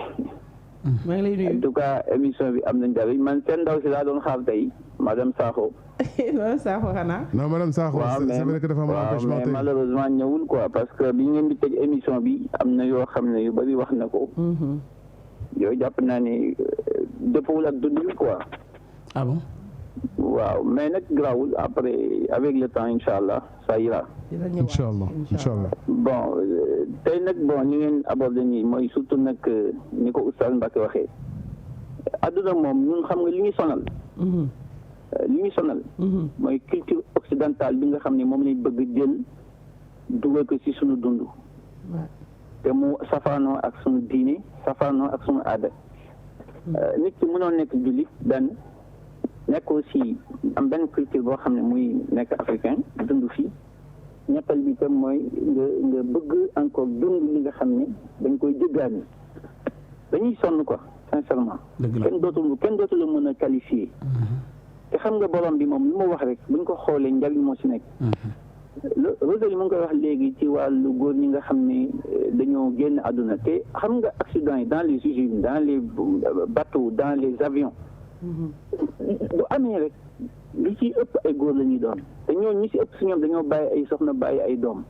maa ngi lay nuyu en tout cas émission bi am na njariñ man seen ndaw si laa doon xaar tey madame Sakho. madame Sakho xanaa. non madame Sakho c'est vrai que dafa am empêchement tey mais malheureusement ñëwul quoi parce que bi ngeen di tëj émission bi am na yoo xam ne yu bari wax na ko. yooyu jàpp naa ne dëppawul ak dund bi quoi. ah bon. waaw mais nag grawul après avec le temps incha allah ça ira. incha allah incha allah. bon tey nag bon ni ngeen abordé nii mooy surtout nag ni ko Oustaz Mbacké waxee. adduna moom ñun xam nga li ñuy sonal. li ñuy sonal. mooy culture occidentale bi nga xam ne moom lañ bëgg jël dugal ko ci sunu dund. te mu safaanoo ak sunu diine safaanoo ak sunu aada. nit ki mënoo nekk jullit benn. nekk aussi am benn culture boo xam ne muy nekk africain dund fii ñettal bi tam mooy nga bëgg encore dund li nga xam ne dañ koy jéggaani dañuy sonn quoi sincèrement kenn dootul la mën a qualifier te xam nga borom bi moom lu ma wax rek buñ ko xoolee njariñ moo ci nekk Rosalie mu ngi koy wax léegi ci wàllu góor ñi nga xam ne dañoo génn àdduna te xam nga accident yi dans les usines dans les bateaux dans les avions bu amee rek li ci ëpp ay góor la ñuy doon te ñooñu ñi ci ëpp si ñoom dañoo bàyyi ay soxna bàyyi ay doom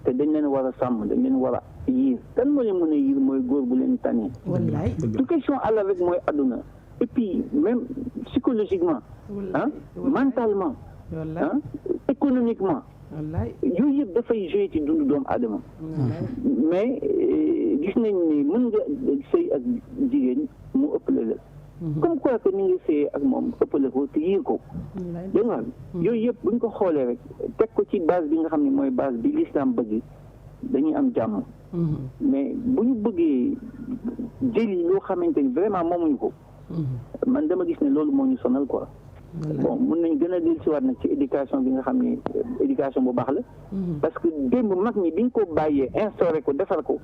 te dañ leen war a sàmm dañ leen war a yiir kan moo leen mën a yiir mooy góor bu leen tànnee wallaay du question àlla rek mooy àdduna et puis même psychologiquement mentalement économiquement yooyu yëpp dafay joué ci dundu doomu aadama mais gis nañ ni mën nga sëy ak jigéen mu ëpp la comme quoi que ni nga sëyee ak moom ëppale ko te yiir ko dégg nga yooyu yëpp buñ ko xoolee rek teg ko ci base bi nga xam ne mooy base bi l'islam bëgg dañuy am jàmm mais bu ñu bëggee jëli loo xamante ni vraiment moomuñu ko man dama gis ne loolu moo ñu sonal quoi bon mën nañ gën a dellu si waat nag ci éducation bi nga xam ne éducation bu baax la parce que démb mag ñi biñ ko bàyyee instauré ko defar ko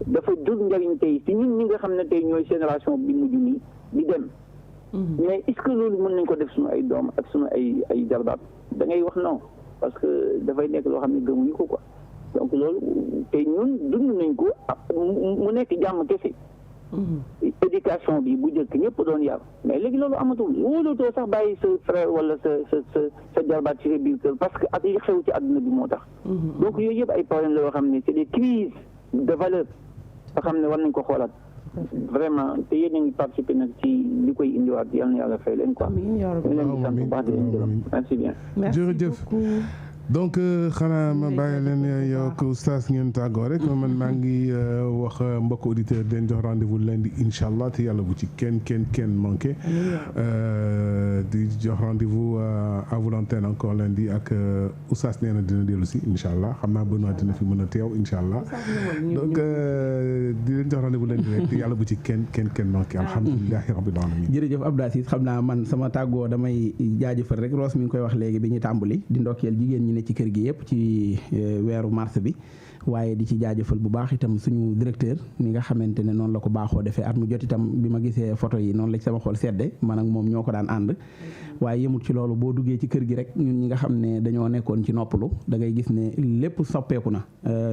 dafa jur njariñ tey si ñun ñi nga xam ne tey ñooy génération bi mujj nii di dem mais est-ce que loolu mën nañ ko def suñu ay doom ak suñu ay jarbaat da ngay wax non parce que dafay nekk loo xam ne gëmuñu ko quoi donc loolu tey ñun dund nañ ko mu nekk jàmm kese éducation bi bu njëkk ñëpp doon yar mais léegi loolu amatul wóolatoo sax bàyyi sa frère wala sa jarbaat ci sa biir kër parce que ak li xew ci àdduna bi moo tax donc yooyu yëpp ay problème la yoo xam ne c'est des crises de valeur nga xam ne war nañ ko xoolaat vraiment te yéen a ngi participé nag ci li koy indiwaat yal na yàlla fay leen quoi ñu leen di sant bu baax di leen gërëm merci bien jërëjëf donc xanaa ma bàyyi leen yow ak oustaz ngeen tàggoo rek man maa ngi wax mbokk auditeur den jox rendez-vous lundi incha allah te yàlla bu ci kenn manqué di jox rendez-vous à vous l'antenne encore lundi ak oustaz nee na dina dellu si incha allah xam naa Benoît dina fi mën a teew incha allah donc di leen jox rendez-vous lundi rek te yàlla bu ci kenn manqué alhamdulilahi rabbil alamin jërëjëf Abdou Aziz xam naa man sama tàggoo damay jaajëfal rek Roos mi ngi koy wax léegi bi ñu tàmbali di ndokkeel jigéen ñi ne ci kër gi yëpp ci weeru mars bi waaye di ci jaajëfal bu baax itam suñu directeur ni nga xamante ne noonu la ko baaxoo defee at mu jot itam bi ma gisee photo yi noonu la ci sama xol sedde man ak moom ñoo ko daan ànd waaye yemut ci loolu boo duggee ci kër gi rek ñun ñi nga xam ne dañoo nekkoon ci noppalu da ngay gis ne lépp soppeeku na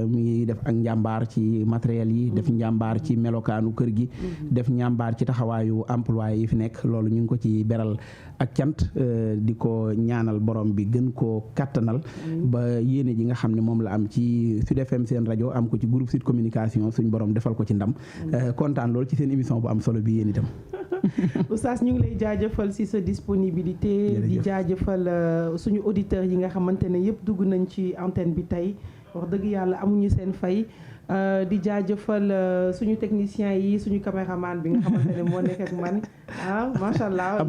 mi ngi def ak njàmbaar ci matériel yi def njàmbaar ci melokaanu kër gi def njàmbaar ci taxawaayu employé yi fi nekk loolu ñu ngi ko ci beral ak cant di ko ñaanal borom bi gën koo kattanal ba yéene ji nga xam ne moom la am ci Sud FM seen rajo am ko ci groupe Sud Communication suñ borom defal ko ci ndam kontaan loolu ci seen émission bu am solo bi yéen itam Oustaz ñu ngi lay jaajëfal si sa disponibilité di jaajëfal suñu auditeurs yi nga xamante ne yëpp dugg nañ ci antenne bi tey wax dëgg yàlla amuñu seen fay di jaajëfal suñu technicien yi suñu caméraman bi nga xamante ne moo nekk ak man macha allah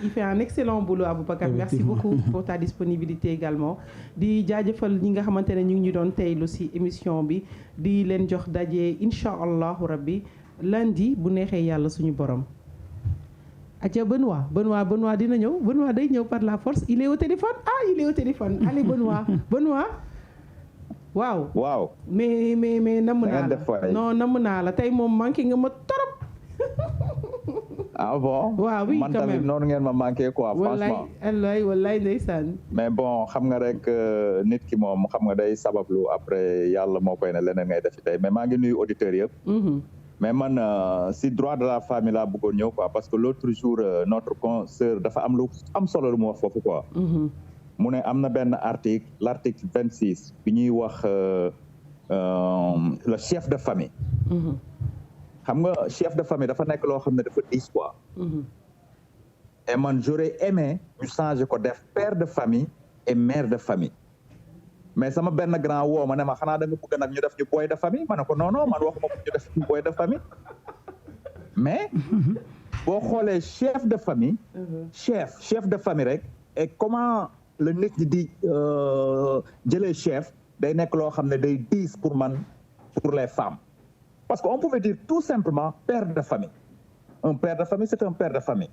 il fait un excellent boulot Aboubacar merci beaucoup pour ta disponibilité également di jaajëfal ñi nga xamante ne ñu ngi ñu doon teylu si émission bi di leen jox daje incha allahu rabbi lundi bu neexee yàlla suñu borom. aja Benoît dina ñëw Benoît day ñëw par la force il est au téléphone il est au téléphone allez Benoît waaw mais namm naa la non namm naa la tey moom manqué nga ma torop ah bon. waaw oui man tamit noonu ngeen ma manqué quoi franchement. wallaay ndeysaan. mais bon xam nga rek nit ki moom xam nga day sabablu après yàlla moo koy ne leneen ngay def tey mais maa ngi nuyu auditeurs yëpp. mais man si droit de la famille laa bëggoon ñëw quoi parce que l'autre jour notre consoeur dafa am lu am solo lu mu wax foofu quoi. mu ne am na benn article l'article 26 bi ñuy wax le chef de famille. xam nga chef de famille dafa nekk loo xam ne dafa diis quoi. et man j'aurais aimé ñu changer ko def père de famille et mère de famille. mais sama benn grand woo ma ne ma xanaa da nga bëgg nag ñu def ñu boy de famille ma ne ko non man waxuma ko ñu def ñu boy de famille. mais boo xoolee chef de famille. chef de famille rek. et comment le nit ñi di jëlee chef day nekk loo xam ne day diis pour man pour les femmes. parce que on pouvait dire tout simplement père de famille. Un père de famille, c'est un père de famille.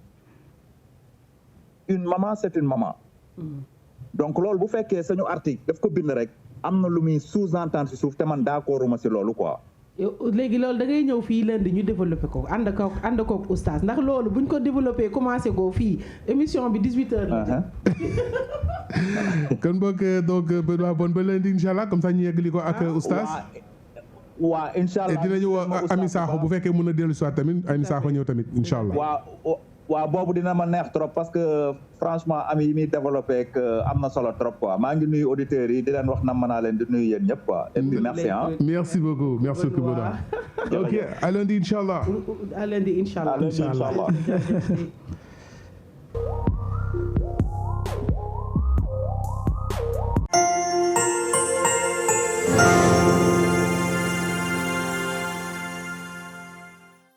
Une maman, c'est une maman. Donc loolu bu fekkee sañu article daf ko bind rek am na lu muy sous-entendre ci suuf te man d'accorduma ci loolu quoi. léegi loolu da ngay ñëw fii lundi ñu développé ko ànd koog oustaz ndax loolu buñ ko développé commencé ko fii émission bi 18h la. kon boog donc bon ba lundi incha allah comme ça ñu yeggali ko ak oustaz. waaw incha allah dinañu woo Ami Sakho bu fekkee mën a dellu si waat tamit Ami Sakho ñëw tamit incha allah. waaw boobu dina ma neex trop parce que franchement Ami yi muy développé am na solo trop quoi maa ngi nuyu auditeurs yi di leen wax na mën naa leen di nuyu yéen ñëpp quoi. et puis merci ah. merci beaucoup Boda. ok à lundi incha allah. à lundi incha allah.